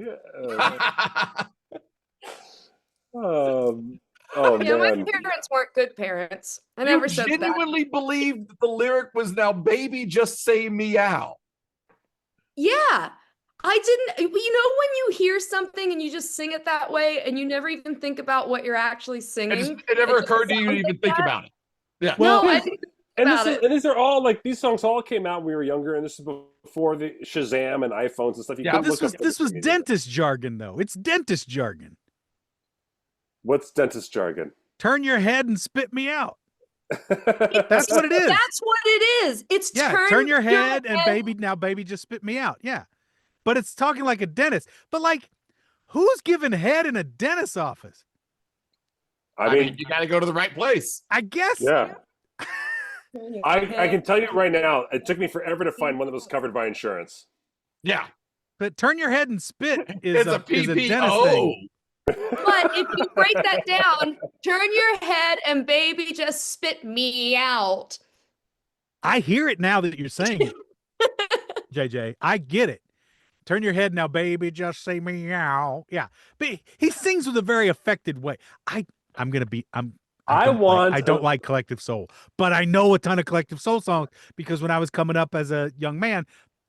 Oh Yeah, my man. parents weren't good parents. I You never said that. genuinely believed that the lyric was now "Baby, just say meow." Yeah. I didn't, you know, when you hear something and you just sing it that way and you never even think about what you're actually singing. It never just occurred to you to sounds even like think that. about it. Yeah. Well, No, I didn't think And about it. these are all like these songs all came out when we were younger, and this is before the Shazam and iPhones and stuff. You Yeah, couldn't This look was up this was anything. dentist jargon though. It's dentist jargon. What's dentist jargon? Turn your head and spit me out. That's what it is. That's what it is. It's Yeah, turn your head and baby, now baby, just spit me out. Yeah. But it's talking like a dentist. But like, who's giving head in a dentist's office? I mean, you got to go to the right place. I guess. Yeah. I can tell you right now, it took me forever to find one that was covered by insurance. Yeah. But turn your head and spit is It's a is a dentist PPO. thing. But if you break that down, turn your head and baby just spit me out. I hear it now that you're saying it, JJ. I get it. Turn your head now, baby. Just say meow. Yeah, but he sings with a very affected way. I don't like Collective Soul, but I know a ton of Collective Soul songs because when I was coming up as a young man,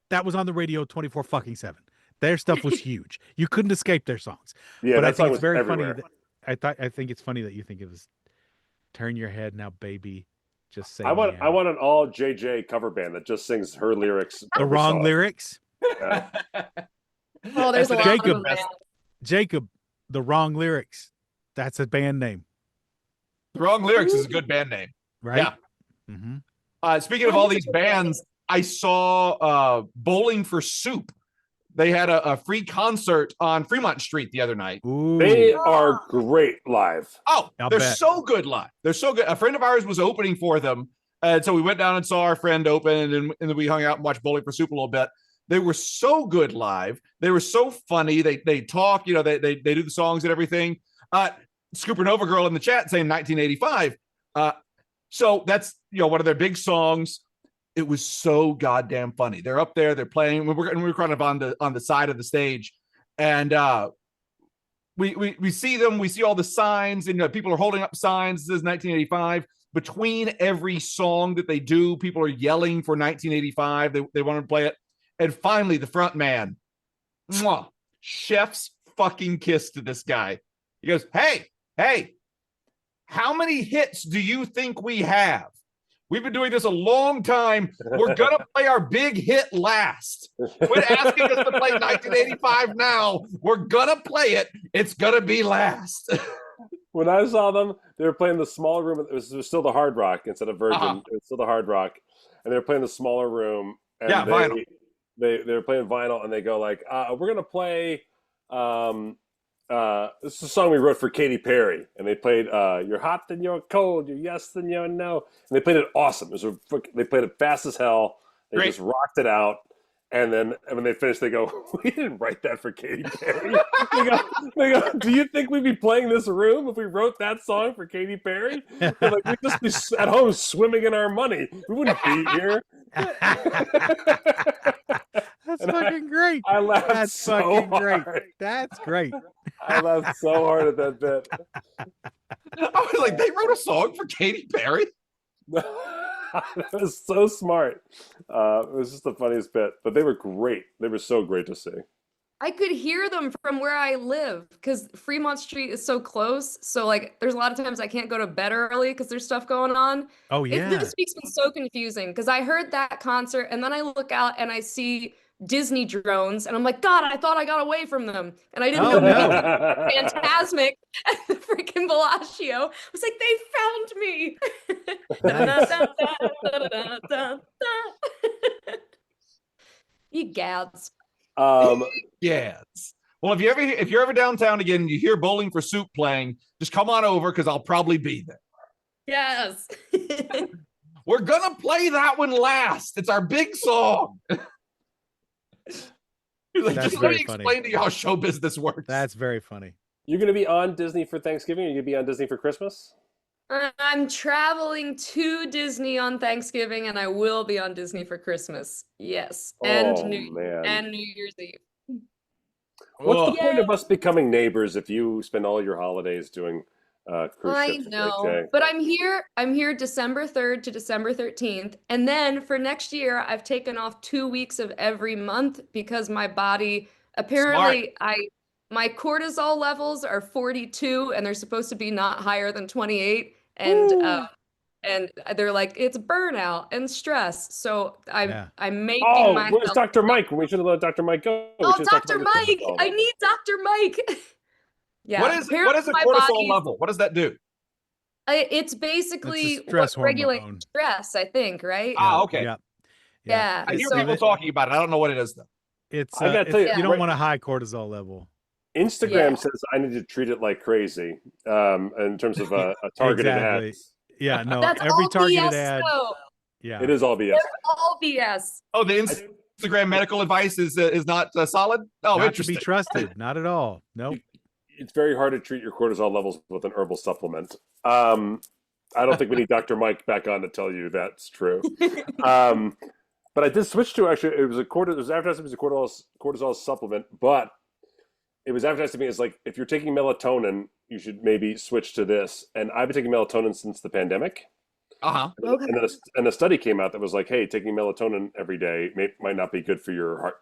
that was on the radio 24/7. Their stuff was huge. You couldn't escape their songs. Yeah, But I that song think was it's very everywhere. funny. I think it's funny that you think it was "Turn Your Head Now, Baby." Just say I want meow. an all JJ cover band that just sings her lyrics. The every wrong song. lyrics. Yeah. Oh, there's a lot Jacob. of them. Jacob, the wrong lyrics. That's a band name. The wrong lyrics is a good band name. Right. Yeah. Speaking of Well, all here's these the thing. bands, I saw Bowling for Soup. They had a free concert on Fremont Street the other night. Ooh. They are great live. Oh, I'll they're bet. so good live. They're so good. A friend of ours was opening for them. And so we went down and saw our friend open, and then we hung out and watched Bowling for Soup a little bit. They were so good live. They were so funny. They talk, they do the songs and everything. Scooper Girl in the chat saying 1985. So that's one of their big songs. It was so goddamn funny. They're up there, they're playing. We're kind of on the side of the stage, and we see them. We see all the signs, and people are holding up signs. This is 1985. Between every song that they do, people are yelling for 1985. They want to play it, and finally, the front man, chef's fucking kiss to this guy. He goes, "Hey, how many hits do you think we have? We've been doing this a long time. We're going to play our big hit last. Quit asking us to play 1985 now. We're going to play it. It's going to be last." When I saw them, they were playing the smaller room. It was still the Hard Rock instead of Virgin. It was still the Hard Rock. And they were playing the smaller room. And vinyl. They were playing vinyl, and they go like, we're going to play... this is a song we wrote for Katy Perry, and they played "You're Hot Then You're Cold, You're Yes Then You're No," and they played it awesome. They played it fast as hell. They Great. just rocked it out, and then when they finished, they go, "We didn't write that for Katy Perry." they go, "Do you think we'd be playing this room if we wrote that song for Katy Perry?" They're like, "We'd just be at home swimming in our money. We wouldn't be here." That's fucking great. I laughed That's so fucking great. hard. That's great. I laughed so hard at that bit. I was like, they wrote a song for Katy Perry? That was so smart. It was just the funniest bit, but they were great. They were so great to see. I could hear them from where I live because Fremont Street is so close. So like, there's a lot of times I can't go to bed early because there's stuff going on. Oh yeah. This week's been so confusing because I heard that concert and then I look out and I see Disney drones and I'm like, God, I thought I got away from them, and I didn't know no. Phantasmic at the freaking Bellagio. I was like, they found me. You gads. Yes. Well, if you're ever downtown again and you hear Bowling for Soup playing, just come on over because I'll probably be there. Yes. We're gonna play that one last. It's our big song. Like, That's just let me very funny. explain to you how show business works. That's very funny. You're going to be on Disney for Thanksgiving? Or you're going to be on Disney for Christmas? I'm traveling to Disney on Thanksgiving, and I will be on Disney for Christmas. Yes, and man. New Year's Eve. What's the point Yay. of us becoming neighbors if you spend all your holidays doing cruise I ships? know, but I'm here December 3rd to December 13th, and then for next year, I've taken off 2 weeks of every month because my body apparently my cortisol levels are 42, and they're supposed to be not higher than 28, and they're like, it's burnout and stress. So I'm making myself. Where's Dr. Mike? We should have let Dr. Mike go. Dr. Mike! I need Dr. Mike. Yeah. What is a cortisol level? What does that do? It's basically stress what regulates hormone. stress, I think, right? Okay. Yeah. I hear people talking about it. I don't know what it is though. It's I gotta tell you, you don't want a high cortisol level. Instagram says I need to treat it like crazy in terms of a targeted Exactly. ads. Yeah, no, That's every all targeted BS, ad. though. Yeah. It is all BS. They're all BS. Oh, the Instagram medical advice is not solid? Oh, Not interesting. to be trusted. Not at all. Nope. It's very hard to treat your cortisol levels with an herbal supplement. I don't think we need Dr. Mike back on to tell you that's true. But I did switch to it was advertised to me as a cortisol supplement, but it was advertised to me as like, if you're taking melatonin, you should maybe switch to this. And I've been taking melatonin since the pandemic. Okay. And a study came out that was like, hey, taking melatonin every day might not be good for your heart.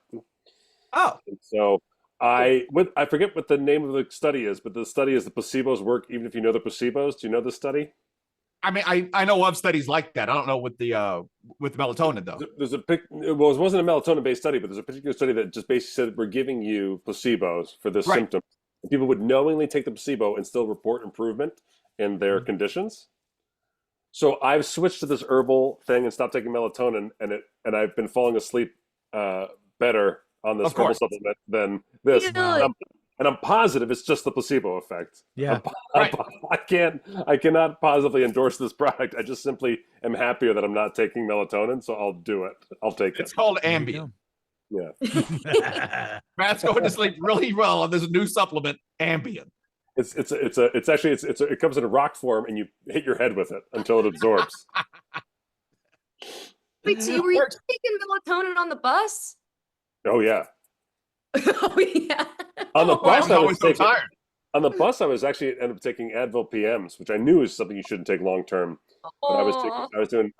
Oh. And so I forget what the name of the study is, but the study is the placebos work even if you know the placebos. Do you know this study? I mean, I know of studies like that. I don't know with the melatonin though. It wasn't a melatonin-based study, but there's a particular study that just basically said we're giving you placebos for this symptom. And people would knowingly take the placebo and still report improvement in their conditions. So I've switched to this herbal thing and stopped taking melatonin, and I've been falling asleep better on this herbal supplement than this. Really? And I'm positive it's just the placebo effect. Yeah. I cannot positively endorse this product. I just simply am happier that I'm not taking melatonin, so I'll do it. I'll take it. It's called Ambien. Yeah. Matt's going to sleep really well on this new supplement, Ambien. It comes in a rock form, and you hit your head with it until it absorbs. Wait, so were you taking melatonin on the bus? Oh yeah. Oh yeah. On the bus, I was so tired. On the bus, I was actually ended up taking Advil PMs, which I knew is something you shouldn't take long term. But I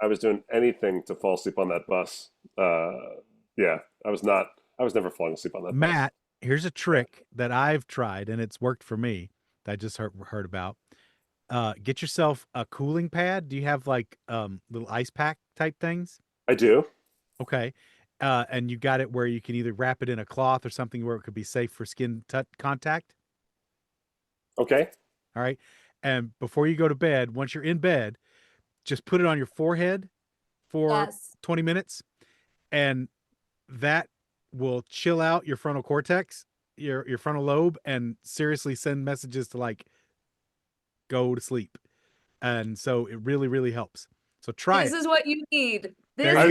was doing anything to fall asleep on that bus. Yeah, I was never falling asleep on that bus. Matt, here's a trick that I've tried and it's worked for me that I just heard about. Get yourself a cooling pad. Do you have like little ice pack type things? I do. Okay. And you got it where you can either wrap it in a cloth or something where it could be safe for skin contact. Okay. All right. And before you go to bed, once you're in bed, just put it on your forehead for 20 minutes. And that will chill out your frontal cortex, your frontal lobe, and seriously send messages to like go to sleep. And so it really, really helps. So try This is what you need. I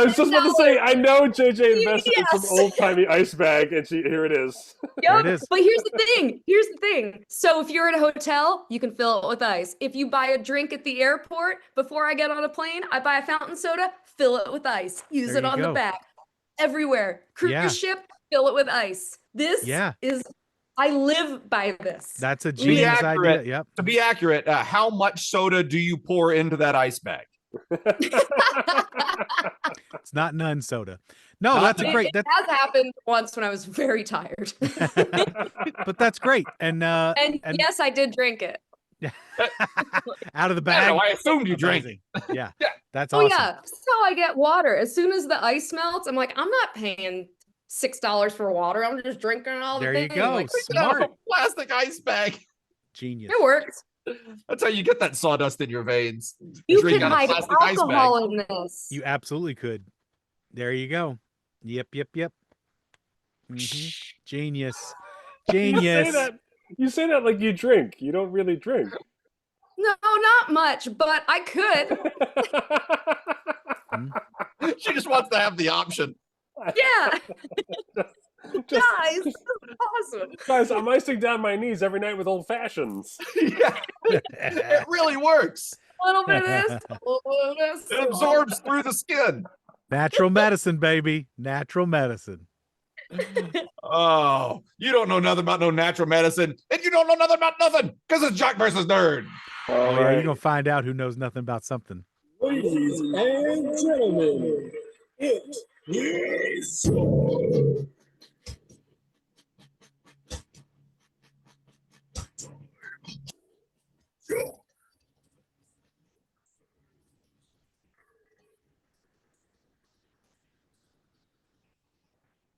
was just about to say, I know JJ invested in some old-timey ice bag, and here it is. Yep. But here's the thing. So if you're at a hotel, you can fill it with ice. If you buy a drink at the airport, before I get on a plane, I buy a fountain soda, fill it with ice. Use it on the back. Everywhere. Cruise ship, fill it with ice. This is, I live by this. That's a genius idea. Yep. To be accurate, how much soda do you pour into that ice bag? It's not none soda. No, that's a great. That has happened once when I was very tired. But that's great. And yes, I did drink it. Out of the bag. I assumed you drank. Yeah. That's awesome. Oh yeah, this is how I get water. As soon as the ice melts, I'm like, I'm not paying $6 for water. I'm just drinking all the things. There you go. Like, Smart. Plastic ice bag. Genius. It works. That's how you get that sawdust in your veins. You can hide alcohol in this. You absolutely could. There you go. Yep. Genius. Genius. You say that like you drink. You don't really drink. No, not much, but I could. She just wants to have the option. Yeah. Guys, this is awesome. Guys, I'm icing down my knees every night with old fashions. Yeah, it really works. A little bit of this, a little bit of this. It absorbs through the skin. Natural medicine, baby. Natural medicine. Oh, you don't know nothing about no natural medicine, and you don't know nothing about nothing because it's Jock versus Nerd. Oh, yeah, you're gonna find out who knows nothing about something. Ladies and gentlemen, it is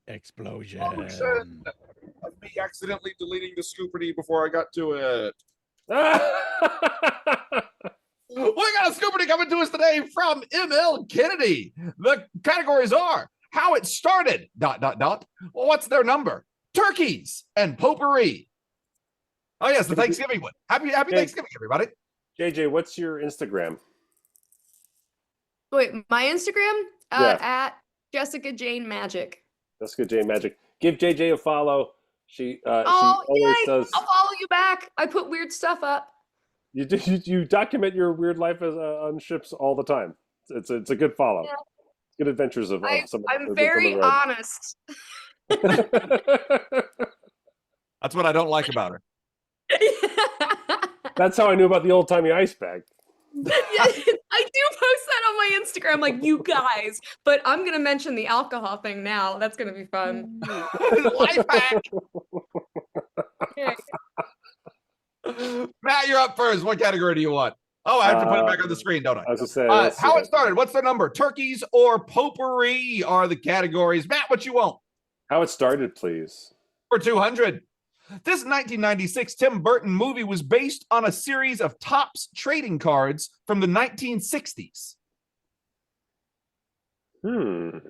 Explosion. Of me accidentally deleting the Scoopardy before I got to it. We got a Scoopardy coming to us today from ML Kennedy. The categories are how it started, ... What's their number? Turkeys and potpourri. Oh, yes, the Thanksgiving one. Happy Thanksgiving, everybody. JJ, what's your Instagram? Wait, my Instagram? At Jessica Jane Magic. Jessica Jane Magic. Give JJ a follow. She always does. I'll follow you back. I put weird stuff up. You document your weird life on ships all the time. It's a good follow. Yeah. Good adventures of some. I'm very honest. That's what I don't like about her. That's how I knew about the old timey ice bag. I do post that on my Instagram, like, you guys. But I'm gonna mention the alcohol thing now. That's gonna be fun. Life hack. Matt, you're up first. What category do you want? Oh, I have to put it back on the screen, don't I? I was just saying. How it started. What's the number? Turkeys or potpourri are the categories. Matt, what you want? How it started, please. For 200. This 1996 Tim Burton movie was based on a series of Topps trading cards from the 1960s. I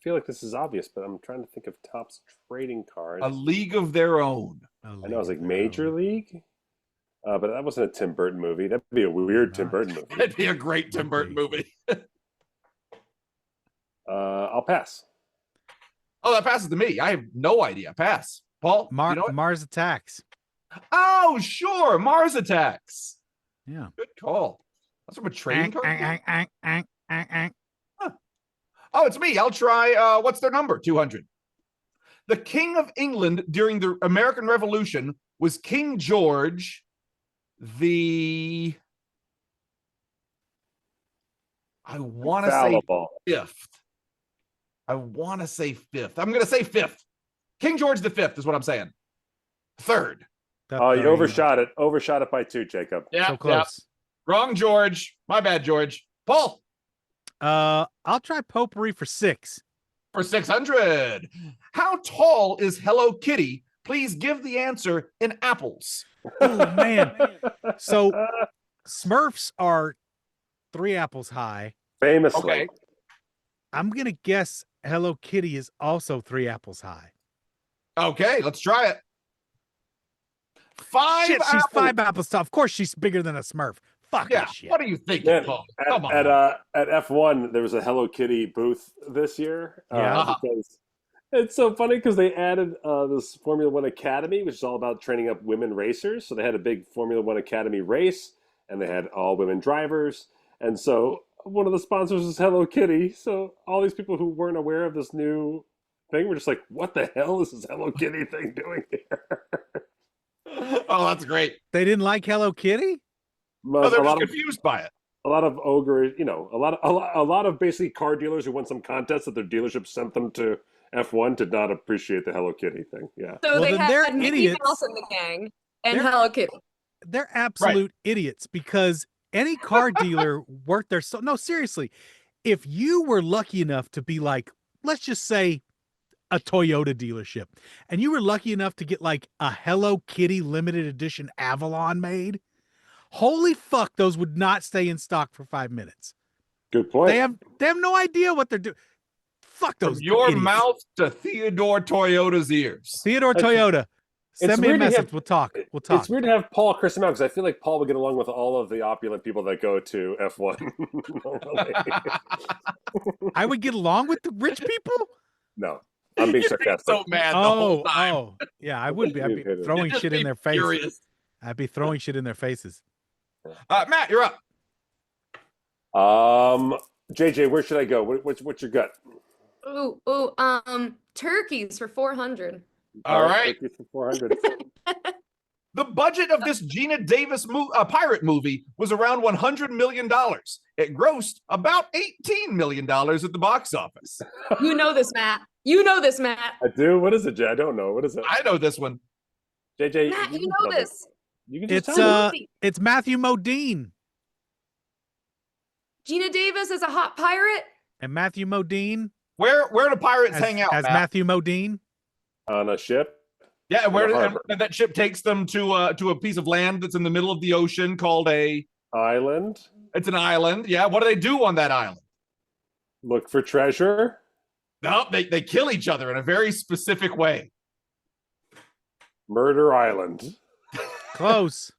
feel like this is obvious, but I'm trying to think of Topps trading cards. A League of Their Own. I know it was like Major League, but that wasn't a Tim Burton movie. That'd be a weird Tim Burton movie. That'd be a great Tim Burton movie. I'll pass. Oh, that passes to me. I have no idea. Pass. Paul, you know it? Mars Attacks. Oh, sure. Mars Attacks. Yeah. Good call. That's from a trading card. Huh. Oh, it's me. I'll try. What's their number? 200. The King of England during the American Revolution was King George the... I want to say fifth. I want to say fifth. I'm going to say fifth. King George the Fifth is what I'm saying. Third. Oh, you overshot it. Overshot it by 2, Jacob. Yeah, so close. Yeah. Wrong, George. My bad, George. Paul. I'll try Potpourri for 6. For 600. How tall is Hello Kitty? Please give the answer in apples. Oh, man. So Smurfs are 3 apples high. Famously. Okay. I'm going to guess Hello Kitty is also 3 apples high. Okay, let's try it. 5 Shit, apples. she's 5 apples tall. Of course she's bigger than a Smurf. Fuck Yeah, this shit. what are you thinking, Paul? Come on. At F1, there was a Hello Kitty booth this year. Yeah. Because it's so funny because they added this Formula One Academy, which is all about training up women racers. So they had a big Formula One Academy race, and they had all women drivers. And so one of the sponsors is Hello Kitty. So all these people who weren't aware of this new thing were just like, what the hell is this Hello Kitty thing doing here? Oh, that's great. They didn't like Hello Kitty? No, they're just confused by it. A lot of ogre, a lot of basically car dealers who won some contest that their dealership sent them to F1 did not appreciate the Hello Kitty thing. Yeah. So they they're had Mickey idiots. Mouse in the gang and Hello Kitty. They're absolute idiots because any car dealer worked there. So no, seriously, if you were lucky enough to be like, let's just say a Toyota dealership, and you were lucky enough to get like a Hello Kitty limited edition Avalon made, holy fuck, those would not stay in stock for 5 minutes. Good point. They have no idea what they're doing. Fuck those. From your idiots. mouth to Theodore Toyota's ears. Theodore Toyota. Send me a message. We'll talk. It's weird to have Paul Chris him out because I feel like Paul would get along with all of the opulent people that go to F1. I would get along with the rich people? No. I'm being sarcastic. So mad the whole time. Oh, yeah, I would be. I'd be throwing shit in their faces. I'd be throwing shit in their faces. Matt, you're up. JJ, where should I go? What's your gut? Turkeys for 400. All right. Turkeys for 400. The budget of this Gina Davis pirate movie was around $100 million. It grossed about $18 million at the box office. You know this, Matt. You know this, Matt. I do. What is it, Jay? I don't know. What is it? I know this one. JJ, Matt, you know this. You can just tell me. It's Matthew Modine. Gina Davis is a hot pirate. And Matthew Modine. Where do pirates hang out? As Matt? Matthew Modine? On a ship. Yeah, and that ship takes them to a piece of land that's in the middle of the ocean called a island. It's an island. Yeah. What do they do on that island? Look for treasure. No, they kill each other in a very specific way. Murder Island. Close.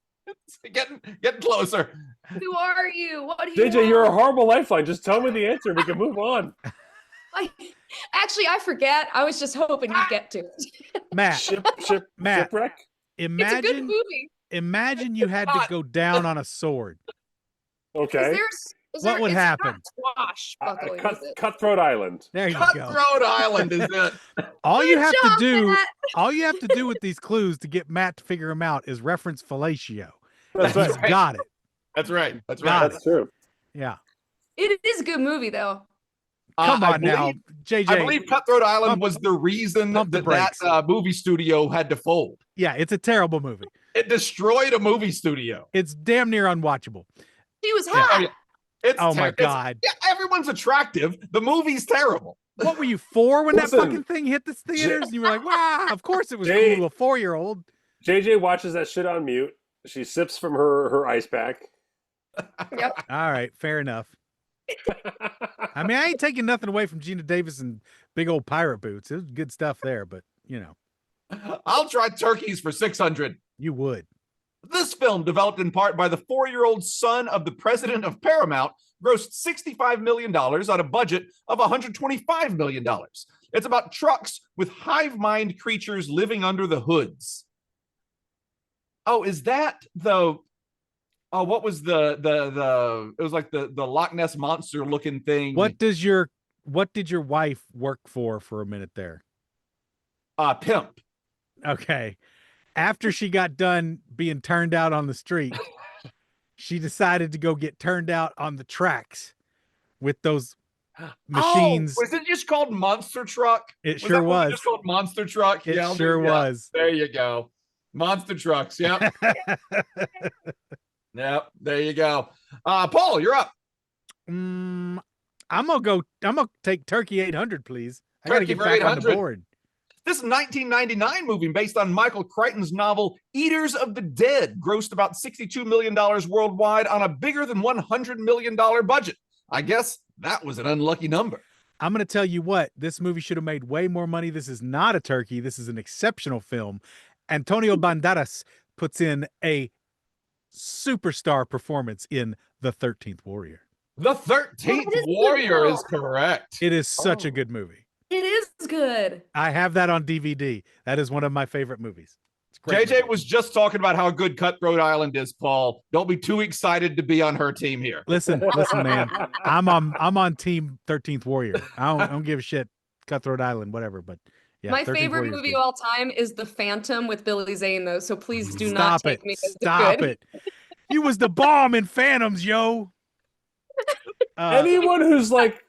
getting closer. Who are you? What do you JJ, want? you're a horrible lifeline. Just tell me the answer. We can move on. Actually, I forget. I was just hoping you'd get to it. Matt. Shipwreck? It's a good movie. Imagine you had to go down on a sword. Okay. What would happen? Swashbuckling, Cutthroat Island. There you go. Cutthroat Island is it. All you have to do with these clues to get Matt to figure them out is reference fellatio. That's He's right. got it. That's right. That's Got right. That's true. Yeah. It is a good movie, though. Come on now, JJ. I believe Cutthroat Island was the reason that movie studio had to fold. Yeah, it's a terrible movie. It destroyed a movie studio. It's damn near unwatchable. She was hot. It's my God. Yeah, everyone's attractive. The movie's terrible. What were you, 4 when Listen, that fucking thing hit the theaters? And you were like, wow, of course it was Jay- cool, a 4-year-old. JJ watches that shit on mute. She sips from her ice pack. Yep. All right, fair enough. I mean, I ain't taking nothing away from Gina Davis and big old pirate boots. It was good stuff there, but you know. I'll try turkeys for 600. You would. This film, developed in part by the 4-year-old son of the president of Paramount, grossed $65 million on a budget of $125 million. It's about trucks with hive mind creatures living under the hoods. Oh, is that the... Oh, what was the it was like the Loch Ness monster looking thing. What did your wife work for a minute there? Pimp. Okay. After she got done being turned out on the street, she decided to go get turned out on the tracks with those machines. Oh, was it just called Monster Truck? It sure was. Just called Monster Truck. It sure was. There you go. Monster Trucks. Yep. Yep. There you go. Paul, you're up. I'm gonna take Turkey 800, please. I gotta Turkey get for back on the 800. board. This 1999 movie based on Michael Crichton's novel Eaters of the Dead grossed about $62 million worldwide on a bigger than $100 million budget. I guess that was an unlucky number. I'm going to tell you what, this movie should have made way more money. This is not a turkey. This is an exceptional film. Antonio Banderas puts in a superstar performance in The 13th Warrior. The 13th Warrior is correct. It is such a good movie. It is good. I have that on DVD. That is one of my favorite movies. It's a great JJ movie. was just talking about how good Cutthroat Island is, Paul. Don't be too excited to be on her team here. Listen, man. I'm on team 13th Warrior. I don't give a shit. Cutthroat Island, whatever. But yeah, My 13th favorite Warrior's movie good. of all time is The Phantom with Billy Zane, though. So please do Stop not take it. me as Stop good. it. You was the bomb in Phantoms, yo. Anyone who's like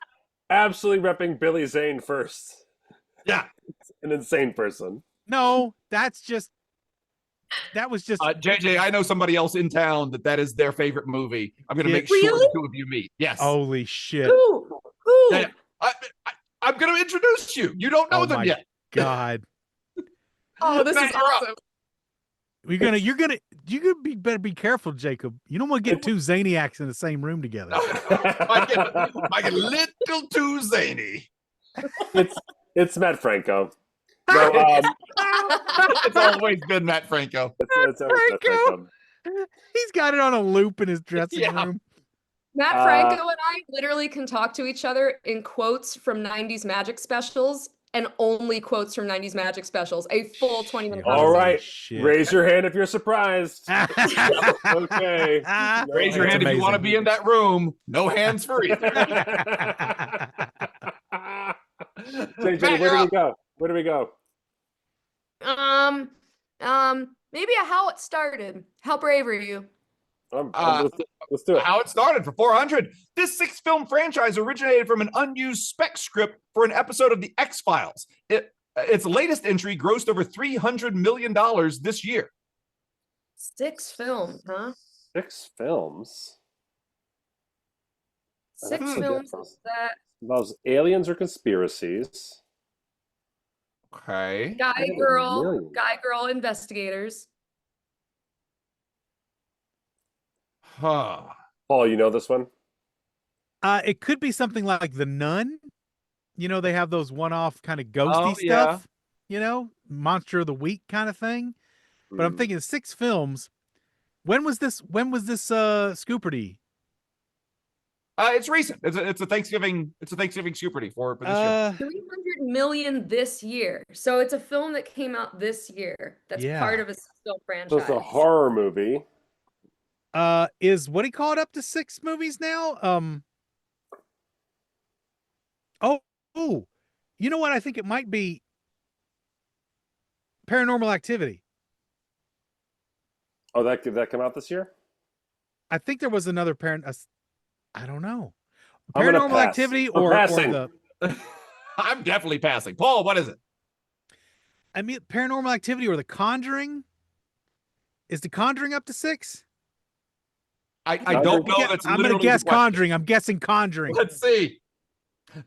absolutely repping Billy Zane first. Yeah. An insane person. No, that was just JJ, I know somebody else in town that is their favorite movie. I'm going to make sure Really? the two of you meet. Yes. holy shit. Who? Yeah, yeah. I'm going to introduce you. You don't know Oh them my yet. God. Oh, this Matt, is you're up. awesome. You better be careful, Jacob. You don't want to get two Zaniacs in the same room together. I get a little too zany. It's Matt Franco. No, It's always been Matt Franco. it's always Matt Franco. He's got it on a loop in his dressing room. Matt Franco and I literally can talk to each other in quotes from 90s magic specials and only quotes from 90s magic specials. A full 20-minute All right. Shit. Raise your hand if you're surprised. Okay. Raise your hand if you want to be in that room. No hands for either. JJ, Matt, where you're do we up. go? Where do we go? Maybe how it started. How brave are you? Let's do it. How it started for 400. This 6-film franchise originated from an unused spec script for an episode of The X-Files. Its latest entry grossed over $300 million this year. 6 films, huh? 6 films. 6 That's films different. that Those aliens or conspiracies. Okay. guy girl investigators. Huh. Paul, you know this one? It could be something like The Nun. You know, they have those one-off kind of ghosty yeah. stuff. You know, Monster of the Week kind of thing. But I'm thinking 6 films. When was this Scoopardy? It's recent. It's a Thanksgiving Scoopardy for this year. 300 million this year. So it's a film that came out this year. That's part of a film franchise. So it's a horror movie. Is what he called up to 6 movies now? Oh, you know what? I think it might be Paranormal Activity. Oh, that come out this year? I think there was another I don't know. I'm gonna Paranormal pass. Activity I'm or passing. the I'm definitely passing. Paul, what is it? I mean, Paranormal Activity or The Conjuring? Is The Conjuring up to 6? I don't know. That's I'm going to literally guess the question. Conjuring. I'm guessing Conjuring. Let's see.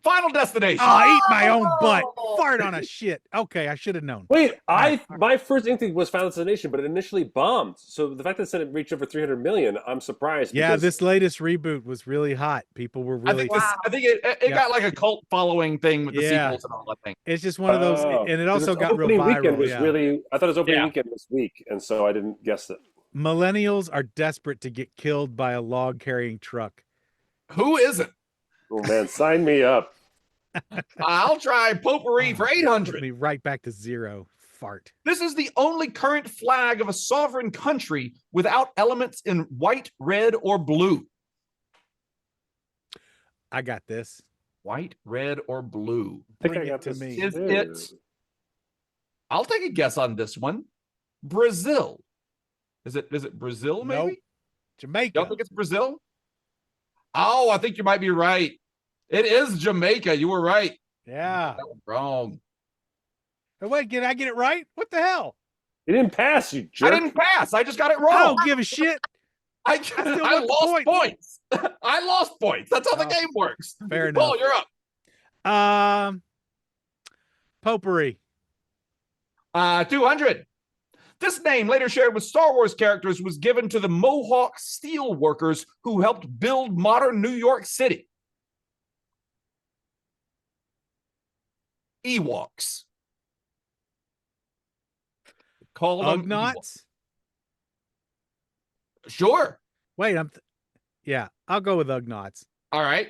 Final destination. Oh, eat my own butt. Oh. Fart on a shit. Okay, I should have known. Wait, right. my first instinct was Final Destination, but it initially bombed. So the fact that it said it reached over 300 million, I'm surprised. Yeah, because this latest reboot was really hot. People were really. I think it got like a cult following thing with the Yeah. sequels and all that thing. It's just one of those, and it 'cause also its got real opening weekend viral. was Yeah. really. I thought its opening weekend was weak, and so I didn't guess it. Millennials are desperate to get killed by a log carrying truck. Who isn't? Oh man, sign me up. I'll try potpourri for Put 800. me right back to zero. Fart. This is the only current flag of a sovereign country without elements in white, red, or blue. I got this. White, red, or blue. I think Bring I it got to this me. Is too. it? I'll take a guess on this one. Brazil. Is it Brazil? Maybe. Nope. Jamaica. Don't think it's Brazil. Oh, I think you might be right. It is Jamaica. You were right. Yeah. That was wrong. Oh, wait, did I get it right? What the hell? You didn't pass, you jerk. I didn't pass. I just got it I wrong. don't give a shit. I still I want the lost points. points. I lost points. That's how the Oh, game works. Fair Paul, enough. you're up. Potpourri. 200. This name, later shared with Star Wars characters, was given to the Mohawk steel workers who helped build modern New York City. Ewoks. Call them Ugnaughts. Ewoks. Sure. Wait, yeah, I'll go with Ugnaughts. All right.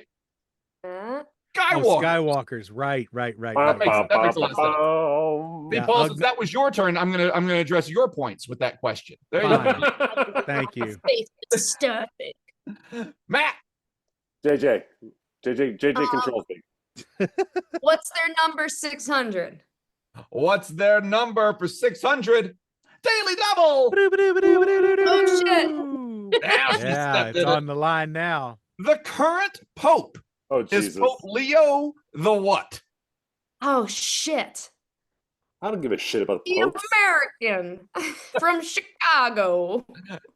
Uh, Skywalker. Oh, Skywalkers. Right. That makes a lot of sense. See, Yeah, Paul, since that was your turn, I'm gonna address your points with that question. There you go. Thank you. Space disturbing. Matt. JJ controls me. what's their number 600? What's their number for 600? Daily Double. Oh shit! Yeah, it's on the line now. The current Pope Oh is Jesus! Pope Leo the what? Oh shit! I don't give a shit about The popes. American from Chicago.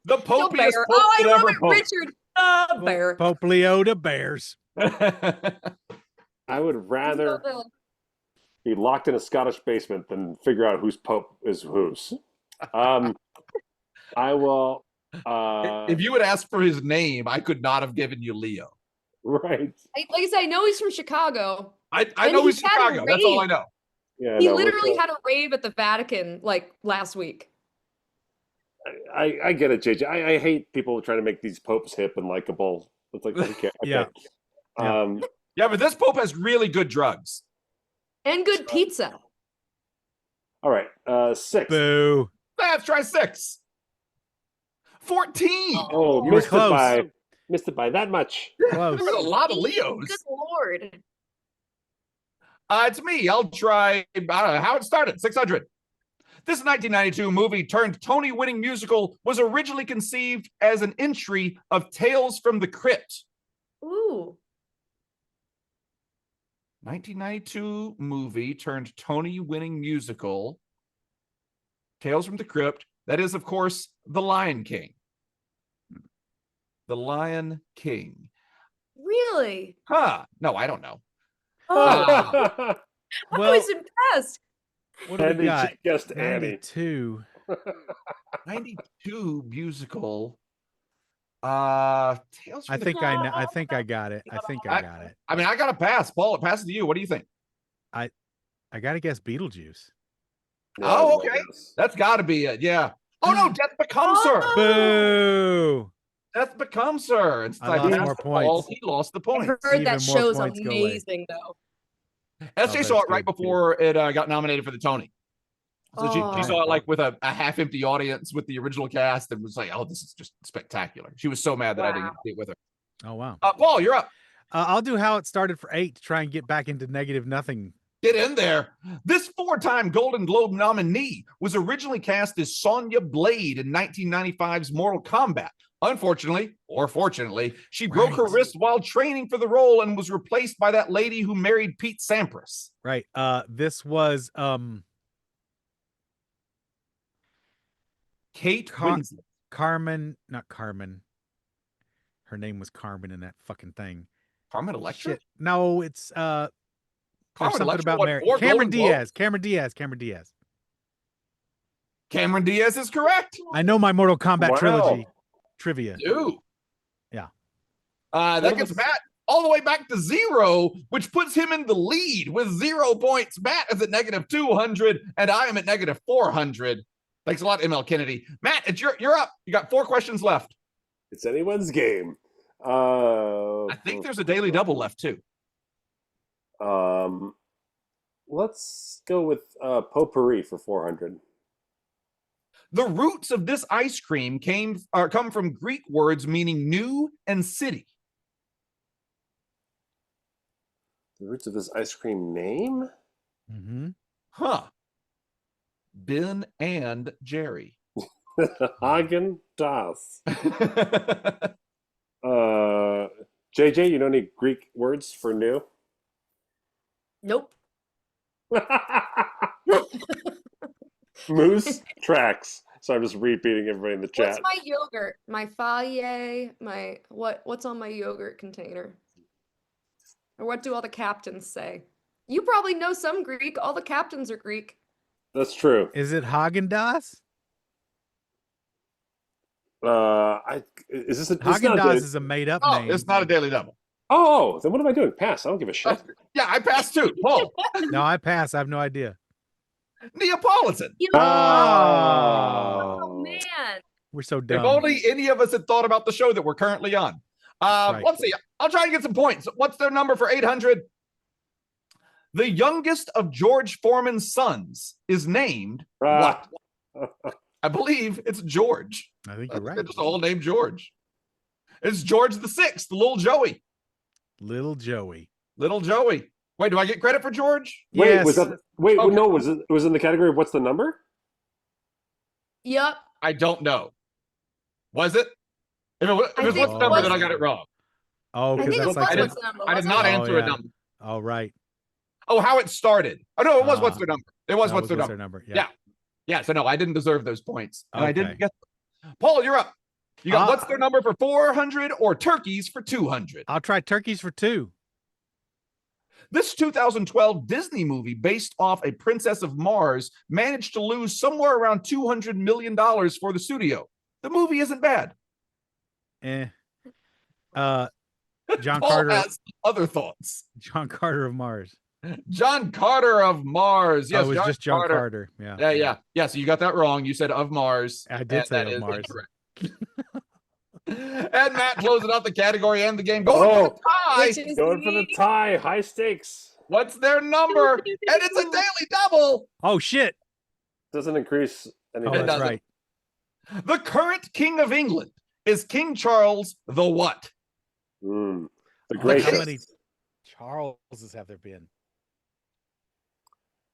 The The Popiest bear. Pope Oh, I that love ever it, poped. Richard. The bear. Pope Leo the Bears. I would rather be locked in a Scottish basement than figure out whose pope is whose. I will. If you had asked for his name, I could not have given you Leo. Right. Like I said, I know he's from Chicago. I And know he he's had a Chicago. That's all I rave. know. Yeah. He no, literally Rick, had a rave at the Vatican like last week. I get it, JJ. I hate people trying to make these popes hip and likable. It's like, okay. Yeah. Yeah. Yeah, but this Pope has really good drugs. And good pizza. All right. 6. Boo. Let's try 6. 14. Oh, You were missed close. missed it by that much. Close. There were a lot of Leos. Good lord. It's me. I'll try. I don't know how it started. 600. This 1992 movie turned Tony-winning musical was originally conceived as an entry of Tales from the Crypt. Ooh. 1992 movie turned Tony-winning musical Tales from the Crypt. That is, of course, The Lion King. The Lion King. Really? Huh. No, I don't know. Oh, I Well, was impressed. what do we Andy got? guessed Annie. 92. 92 musical. Tales from I the think I know. I think I got it. I think I got it. I mean, I got to pass. Paul, it passes to you. What do you think? I gotta guess Beetlejuice. Oh, okay. That's got to be it. Yeah. Oh, no. Death Becomes Her. Boo. Death Becomes Her. And since I lost passed more Paul, points. he lost the I point. heard Even that more show's points go away. amazing, though. SJ that's saw it right good, too. before it got nominated for the Tony. So she Oh. saw it like with a half-empty audience with the original cast and was like, oh, this is just spectacular. She was so mad that I didn't get to see it with her. Oh wow. Paul, you're up. I'll do how it started for 8 to try and get back into negative nothing. Get in there. This 4-time Golden Globe nominee was originally cast as Sonya Blade in 1995's Mortal Kombat. Unfortunately, or fortunately, she broke her Right. wrist while training for the role and was replaced by that lady who married Pete Sampras. Right. This was Kate Car- Winslet. Carmen, not Carmen. Her name was Carmen in that fucking thing. Carmen Electra? Shit. No, it's Carmen there's something Electra about won Mary. 4 Cameron Golden Globes. Diaz. Cameron Diaz. Cameron Diaz is correct. I know my Mortal Kombat Wow. trilogy trivia. Dude. Yeah. That gets Matt all the way back to 0, which puts him in the lead with 0 points. Matt is at -200, and I am at -400. Thanks a lot, ML Kennedy. Matt, you're up. You got 4 questions left. It's anyone's game. I think there's a daily double left too. Let's go with potpourri for 400. The roots of this ice cream come from Greek words meaning new and city. The roots of this ice cream name? Mm-hmm. Huh. Ben and Jerry. Hagen Dazs. JJ, you know any Greek words for new? Nope. Moose tracks. So I'm just repeating everybody in the chat. What's my yogurt? My Faye, my what's on my yogurt container? Or what do all the captains say? You probably know some Greek. All the captains are Greek. That's true. Is it Haagen-Dazs? Is this a Haagen-Dazs is a made-up name. It's not a daily double. Oh, then what am I doing? Pass. I don't give a shit. Yeah, I passed too. Paul. No, I pass. I have no idea. Neapolitan. Oh man. We're so If dumb. only any of us had thought about the show that we're currently on. Let's see. I'll try and get some points. What's their number for 800? The youngest of George Foreman's sons is named what? I believe it's George. I think you're right. They're just all named George. It's George the Sixth, Little Joey. Little Joey. Little Joey. Wait, do I get credit for George? Wait, Yes. was that? Wait, Okay. no. Was it in the category of what's the number? Yep. I don't know. Was it? If it was I what's think the it number, was- then I got it wrong. Oh, I because think it that's was like what's the number. I did wasn't not it? answer a number. Oh, right. Oh, how it started. Oh no, it was what's Ah. their number. It was That what's their what's number. their number. Yeah. So no, I didn't deserve those points. And I didn't Okay. get them. Paul, you're up. You got what's their number for 400 or turkeys for 200? I'll try turkeys for 2. This 2012 Disney movie based off a Princess of Mars managed to lose somewhere around $200 million for the studio. The movie isn't bad. John Paul Carter. has other thoughts. John Carter of Mars. John Carter of Mars. Yes, Oh, it was just John Carter. Yeah. Yeah. So you got that wrong. You said of Mars. I did and say that of is Mars. incorrect. And Matt closing out the category and the game. Going for the tie. Which is Going for the me. tie. High stakes. What's their number? And it's a daily double. Oh, shit. Doesn't increase Oh, anything. that's doesn't. right. The current king of England is King Charles the what? The Oh, how gracious. many Charleses have there been?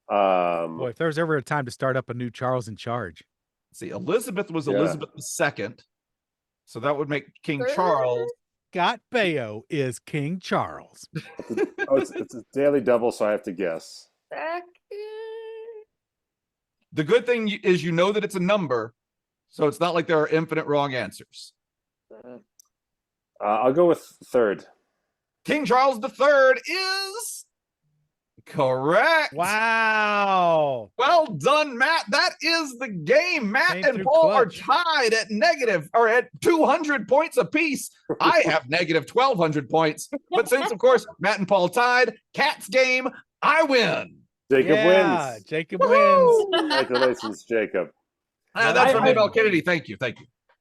Um, Boy, if there's ever a time to start up a new Charles in charge. See, Elizabeth was Yeah. Elizabeth II. So that would make King Third? Charles. Scott Baio is King Charles. it's a daily double, so I have to guess. Second. The good thing is you know that it's a number. So it's not like there are infinite wrong answers. I'll go with third. King Charles III is correct. Wow. Well done, Matt. That is the game. Matt Came and through Paul clutch. are tied at at 200 points apiece. I have negative 1,200 points. But since, of course, Matt and Paul tied, Cat's game, I win. Jacob Yeah, wins. Jacob wins. Congratulations, Jacob. That's from I- ML Kennedy. Thank you.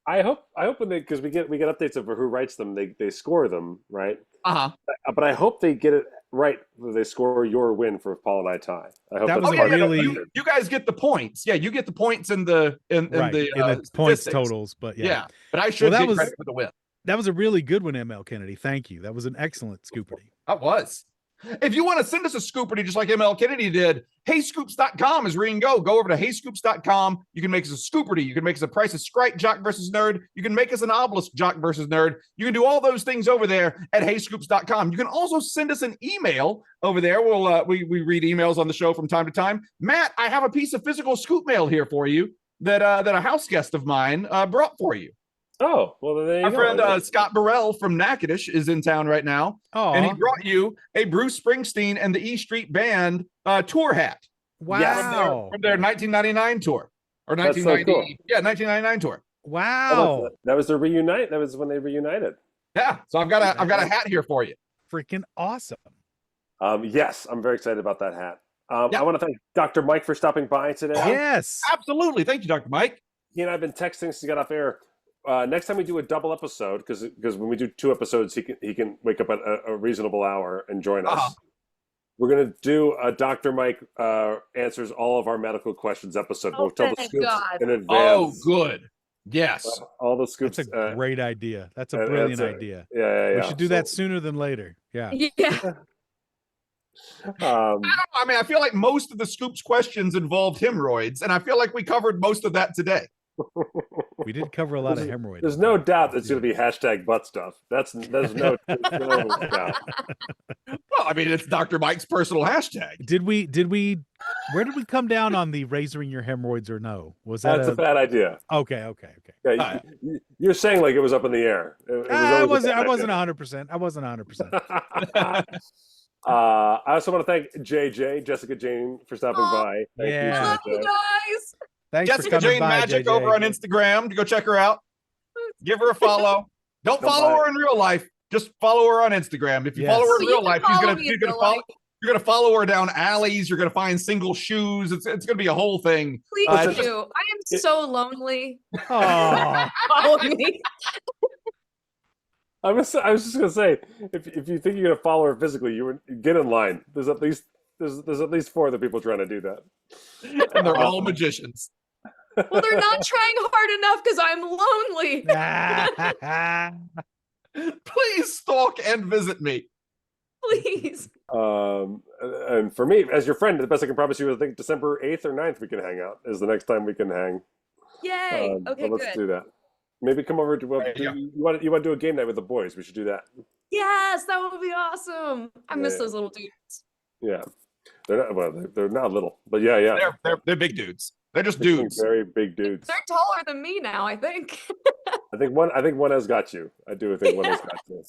I hope when they, because we get updates of who writes them, they score them, right? Uh-huh. But I hope they get it right. They score your win for Paul and I tie. I hope That that's was Oh, a yeah, no, really- you guys get the points. Yeah, you get the points in the Right, the points statistics. totals, but Yeah. But I should that get was- credit for the win. that was a really good one, ML Kennedy. Thank you. That was an excellent Scoopardy. That was. If you want to send us a Scoopardy just like ML Kennedy did, heyscoops.com is where you can go. Go over to heyscoops.com. You can make us a Scoopardy. You can make us a Price is Right Jock versus Nerd. You can make us an Obelisk Jock versus Nerd. You can do all those things over there at heyscoops.com. You can also send us an email over there. We read emails on the show from time to time. Matt, I have a piece of physical scoop mail here for you that a house guest of mine brought for you. Oh, well, then there you Our go. friend Scott Burrell from Natchitoches is in town right now, and he brought you a Bruce Springsteen and the E Street Band tour hat. Wow. From their 1999 tour. Or That's 1990, so cool. Yeah, 1999 tour. Wow. That was their reunite. That was when they reunited. Yeah, so I've got a hat here for you. Freaking awesome. Yes, I'm very excited about that hat. I want to thank Dr. Mike for stopping by today. Yes. Absolutely. Thank you, Dr. Mike. He and I have been texting since he got off air. Next time we do a double episode, because when we do 2 episodes, he can wake up at a reasonable hour and join us. We're gonna do a Dr. Mike answers all of our medical questions episode. We'll tell the scoops in advance. Oh, good. Yes. All the scoops. That's a great idea. That's a and brilliant that's idea. Yeah. We should do that sooner than later. Yeah. Yeah. I mean, I feel like most of the scoops questions involved hemorrhoids, and I feel like we covered most of that today. We did cover a lot of hemorrhoids. There's no doubt it's going to be hashtag butt stuff. There's no doubt. Well, I mean, it's Dr. Mike's personal hashtag. Where did we come down on the razoring your hemorrhoids or no? Was that That's a bad idea. Okay. Yeah, you're saying like it was up in the air. I wasn't 100%. I wasn't 100%. I also want to thank Jessica Jane, for stopping by. Thank you, I love you guys. Thanks Jessica Jane Magic JJ. over on Instagram. To go check her out. Give her a follow. Don't follow her in real life. Just follow her on Instagram. If you follow her in real life, you're gonna follow her down alleys. You're gonna find single shoes. It's gonna be a whole thing. Please do. I am so lonely. Oh. Follow me. I was just gonna say, if you think you're gonna follow her physically, you get in line. There's at least 4 other people trying to do that, and they're all magicians. Well, they're not trying hard enough because I'm lonely. Please stalk and visit me. Please. And for me, as your friend, the best I can promise you is I think December 8th or 9th we can hang out is the next time we can hang. Yay. Okay, so let's good. do that. Maybe come over to you want to do a game night with the boys. We should do that. Yes, that would be awesome. I miss those little dudes. Yeah. They're not little, but yeah. They're big dudes. They're just dudes. Very big dudes. They're taller than me now, I think. I think one has got you. I do think one has got you.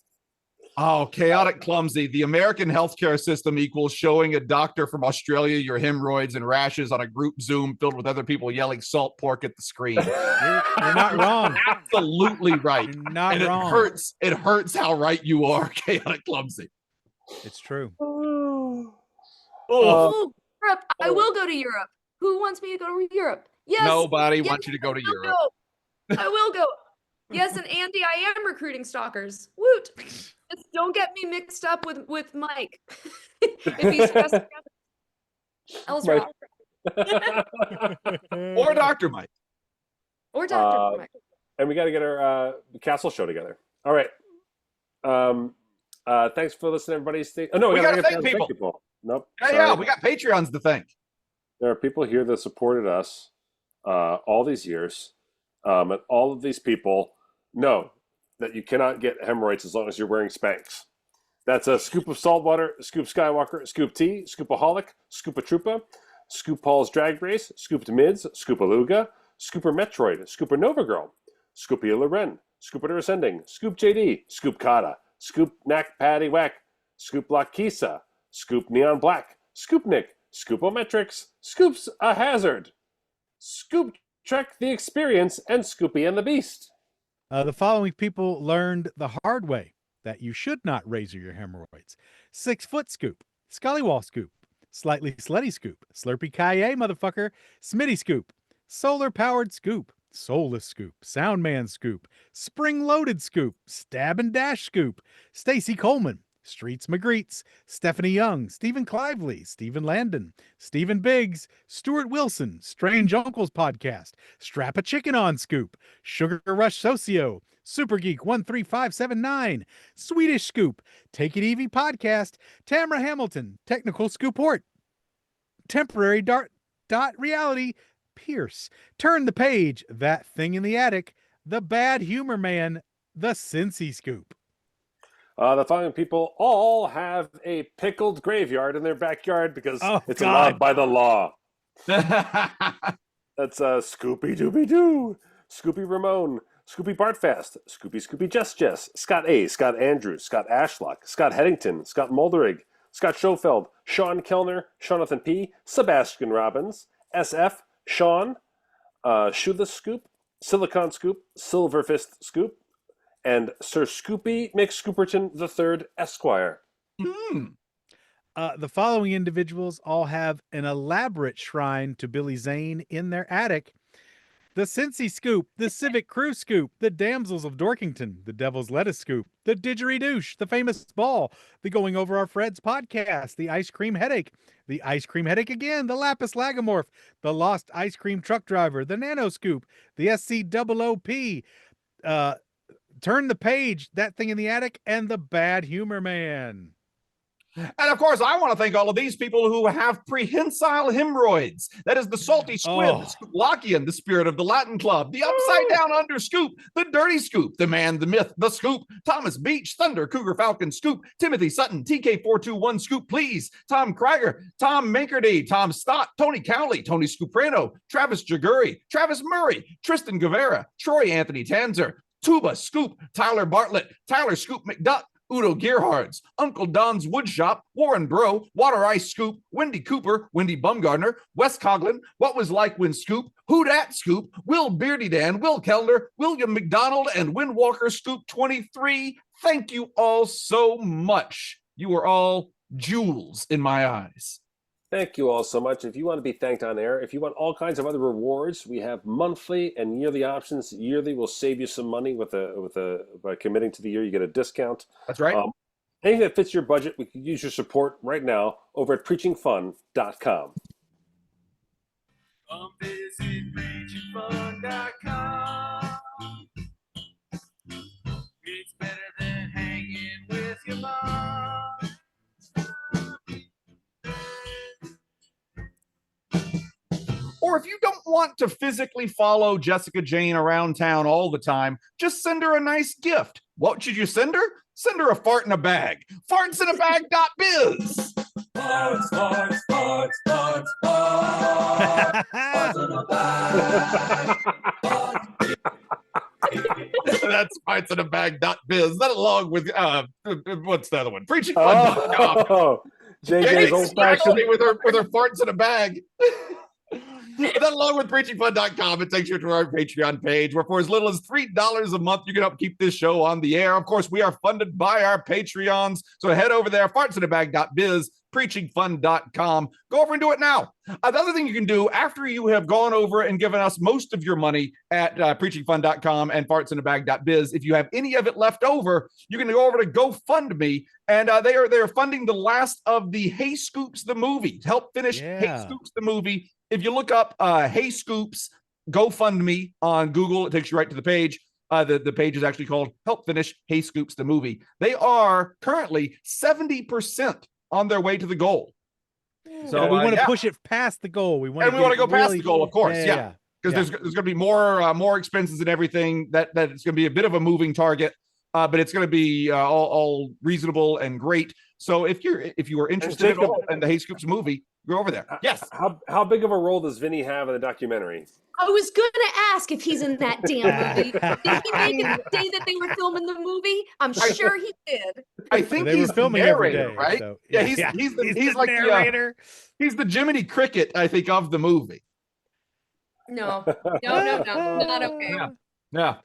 Oh, chaotic clumsy. The American healthcare system equals showing a doctor from Australia your hemorrhoids and rashes on a group Zoom filled with other people yelling salt pork at the screen. You're not wrong. Absolutely right. You're not and wrong. It hurts how right you are, chaotic clumsy. It's true. Europe. I will go to Europe. Who wants me to go to Europe? Yes. Nobody wants you to go to Europe. I will go. Yes, and Andy, I am recruiting stalkers. Woot. Just don't get me mixed up with Mike. If he's just Or Dr. Mike. Or Dr. Mike. And we got to get our castle show together. All right. Thanks for listening, everybody. We got to thank people. Nope. Yeah, we got Patreons to thank. There are people here that supported us all these years. And all of these people know that you cannot get hemorrhoids as long as you're wearing Spanx. That's a Scoop of Saltwater, Scoop Skywalker, Scoop T, Scoopaholic, Scoopa-Troopa, Scoop Paul's Drag Race, Scooped Mids, Scoopaluga, Scooper Metroid, Scooper Nova Girl, Scoopia Loren, Scooper Ascending, Scoop JD, Scoop Kata, Scoop Knack Patty Whack, Scoop Block Kisa, Scoop Neon Black, Scoop Nick, Scoopometrics, Scoops a Hazard, Scoop Trek the Experience, and Scoopy and the Beast. The following people learned the hard way that you should not razor your hemorrhoids. 6-foot Scoop, Scullywall Scoop, Slightly Slutty Scoop, Slurpy Kaye Motherfucker, Smitty Scoop, Solar Powered Scoop, Soulless Scoop, Soundman Scoop, Spring Loaded Scoop, Stab and Dash Scoop, Stacy Coleman, Streets McGreets, Stephanie Young, Stephen Clively, Stephen Landon, Stephen Biggs, Stuart Wilson, Strange Uncles Podcast, Strap a Chicken on Scoop, Sugar Rush Socio, Super Geek 13579, Swedish Scoop, Take It Evie Podcast, Tamara Hamilton, Technical Scooport, Temporary Dot Reality, Pierce, Turn the Page, That Thing in the Attic, The Bad Humor Man, The Cincy Scoop. The following people all have a pickled graveyard in their backyard because it's God. allowed by the law. That's Scoopy Dooby Doo, Scoopy Ramone, Scoopy Bartfast, Scoopy Jess, Scott A, Scott Andrews, Scott Ashlock, Scott Headington, Scott Molderig, Scott Schofeld, Sean Kellner, Jonathan P, Sebastian Robbins, SF, Sean, Shoeless Scoop, Silicon Scoop, Silverfist Scoop, and Sir Scoopy McScooperton III Esquire. The following individuals all have an elaborate shrine to Billy Zane in their attic. The Cincy Scoop, the Civic Crew Scoop, the Damsels of Dorkington, the Devil's Lettuce Scoop, the Didgeridoosh, the Famous Ball, the Going Over Our Freds podcast, the Ice Cream Headache, the Ice Cream Headache again, the Lapis Lagomorph, the Lost Ice Cream Truck Driver, the Nano Scoop, the SCOOP, Turn the Page, That Thing in the Attic, and the Bad Humor Man. And of course, I want to thank all of these people who have prehensile hemorrhoids. That is the Salty Squid, the Scooplockian, the Spirit of the Latin Club, the Upside Down Under Scoop, the Dirty Scoop, the Man, the Myth, the Scoop, Thomas Beach, Thunder, Cougar Falcon Scoop, Timothy Sutton, TK421 Scoop, please, Tom Krieger, Tom Mankerdy, Tom Stott, Tony Cowley, Tony Scuprano, Travis Jaguri, Travis Murray, Tristan Guevara, Troy Anthony Tanzer, Tuba Scoop, Tyler Bartlett, Tyler Scoop McDuck, Udo Gearhards, Uncle Don's Woodshop, Warren Bro, Water Ice Scoop, Wendy Cooper, Wendy Bumgardner, Wes Coughlin, What Was Like When Scoop, Who Dat Scoop, Will Beardy Dan, Will Kellner, William McDonald, and Windwalker Scoop 23. Thank you all so much. You are all jewels in my eyes. Thank you all so much. If you want to be thanked on air, if you want all kinds of other rewards, we have monthly and yearly options. Yearly will save you some money by committing to the year. You get a discount. That's right. Anything that fits your budget, we can use your support right now over at preachingfun.com. Visit preachingfun.com. It's better than hanging with your mom. Or if you don't want to physically follow Jessica Jane around town all the time, just send her a nice gift. What should you send her? Send her a fart in a bag. Fartsinabag.biz. Farts, farts, farts, farts, farts. Farts in a bag. That's fartsinabag.biz. That along with, what's the other one? Preachingfun.com. Oh, JJ's old-fashioned. With her farts in a bag. That along with preachingfun.com, it takes you to our Patreon page, where for as little as $3 a month, you can help keep this show on the air. Of course, we are funded by our Patreons. So head over there, fartsinabag.biz, preachingfun.com. Go over and do it now. The other thing you can do after you have gone over and given us most of your money at preachingfun.com and fartsinabag.biz, if you have any of it left over, you can go over to GoFundMe, and they are funding the last of the Hey Scoops the movie to help finish Hey Scoops the movie. If you look up Hey Scoops GoFundMe on Google, it takes you right to the page. The page is actually called Help Finish Hey Scoops the Movie. They are currently 70% on their way to the goal. So we want to push it past the goal. We want to go past the goal, of course. Yeah. Because there's going to be more expenses and everything. That it's going to be a bit of a moving target, but it's going to be all reasonable and great. So if you are interested at all in the Hey Scoops movie, go over there. Yes. How big of a role does Vinny have in the documentary? I was going to ask if he's in that damn movie. Did he make it the day that they were filming the movie? I'm sure he did. I think they he's were filming the narrator, every day, right? So, yeah, he's like the narrator. He's the Jiminy Cricket, I think, of the movie. No, not okay. Yeah.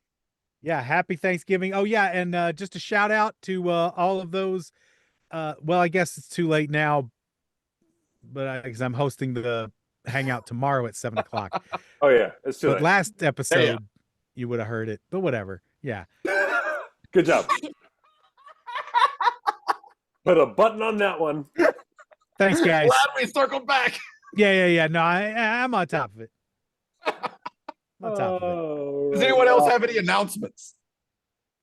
Happy Thanksgiving. Oh yeah, and just a shout out to all of those. Well, I guess it's too late now, but because I'm hosting the hangout tomorrow at 7:00. Oh yeah, it's too but late. Last episode, you would have heard it, but whatever. Yeah. Good job. Put a button on that one. Thanks, guys. Glad we circled back. Yeah. No, I'm on top of it. Does anyone else have any announcements?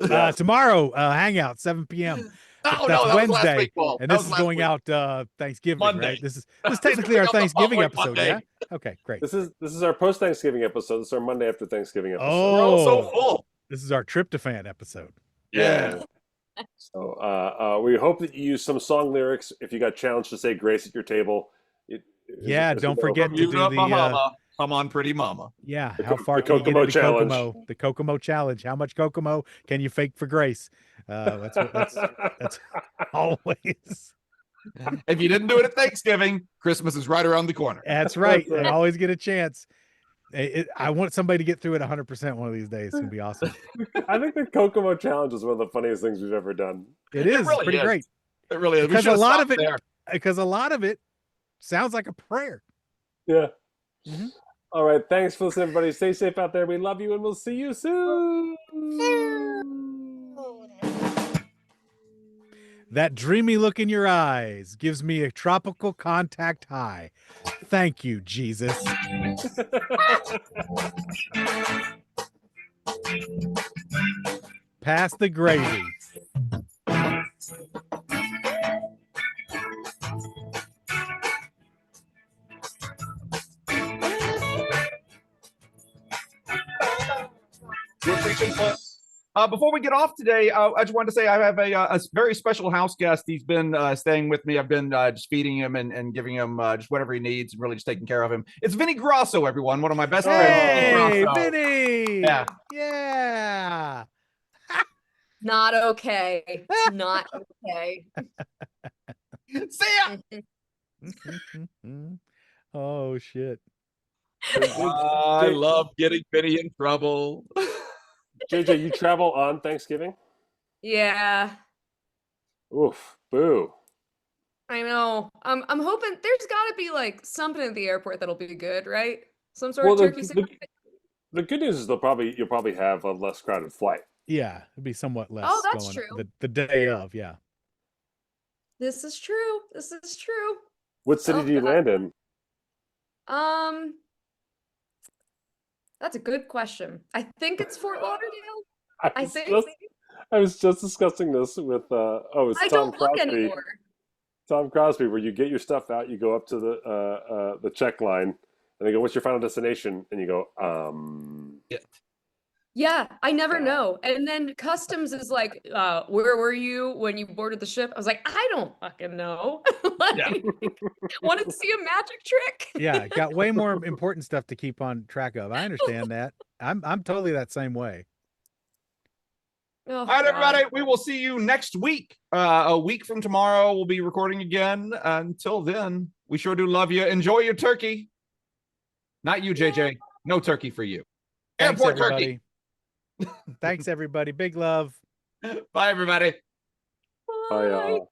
Tomorrow, hangout 7 p.m. Oh, That's that Wednesday, was last week, Paul. and That this was is going last out Thanksgiving, Monday. right? This is technically our Thanksgiving episode, Monday. yeah? Okay, great. This is our post Thanksgiving episode. This is our Monday after Thanksgiving episode. Oh, We're all so full. This is our tryptophan episode. Yeah. So we hope that you use some song lyrics if you got challenged to say grace at your table. Don't forget to do Come on, pretty mama. Yeah. The How Co- far the can you get Kokomo into challenge. Kokomo? The Kokomo challenge. How much Kokomo can you fake for grace? That's always. If you didn't do it at Thanksgiving, Christmas is right around the corner. That's right. That's They right. always get a chance. I want somebody to get through it 100% one of these days. It's gonna be awesome. I think the Kokomo challenge is one of the funniest things we've ever done. It is really pretty is. great It really is. We because should a have lot stopped of it. there. Because a lot of it sounds like a prayer. Yeah. Mhm. All right. Thanks for listening, everybody. Stay safe out there. We love you, and we'll see you soon. That dreamy look in your eyes gives me a tropical contact high. Thank you, Jesus. Pass the gravy. We're preaching fun. Before we get off today, I just wanted to say I have a very special house guest. He's been staying with me. I've been just feeding him and giving him just whatever he needs and really just taking care of him. It's Vinny Grasso, everyone. One of my best friends. Hey, Grasso. Vinny. Yeah. Yeah. Not okay. Not okay. See ya. Oh, shit. I love getting Vinny in trouble. JJ, you travel on Thanksgiving? Yeah, Oof, boo. I know. I'm hoping there's got to be like something at the airport that'll be good, right? Some sort Well, of the, turkey sandwich. the good news is you'll probably have a less crowded flight. Yeah, it'd be somewhat less. Oh, that's going true. The day of, yeah. This is true. This is true. What city Oh, do you God. land in? That's a good question. I think it's Fort Lauderdale. I think I was just discussing this with it's I Tom don't look Crosby. anymore. Tom Crosby, where you get your stuff out, you go up to the check line, and they go, "What's your final destination?" And you go, Yeah, I never know. And then customs is like, where were you when you boarded the ship? I was like, I don't fucking know. Like, wanted to see a magic trick? Yeah, got way more important stuff to keep on track of. I understand that. I'm totally that same way. Oh, All right, God. everybody. We will see you next week. A week from tomorrow, we'll be recording again. Until then, we sure do love you. Enjoy your turkey. Not you, JJ. No turkey for you. Thanks, Airport everybody. Thanks, everybody. Big love. turkey. Bye, everybody. "Bye, y'all."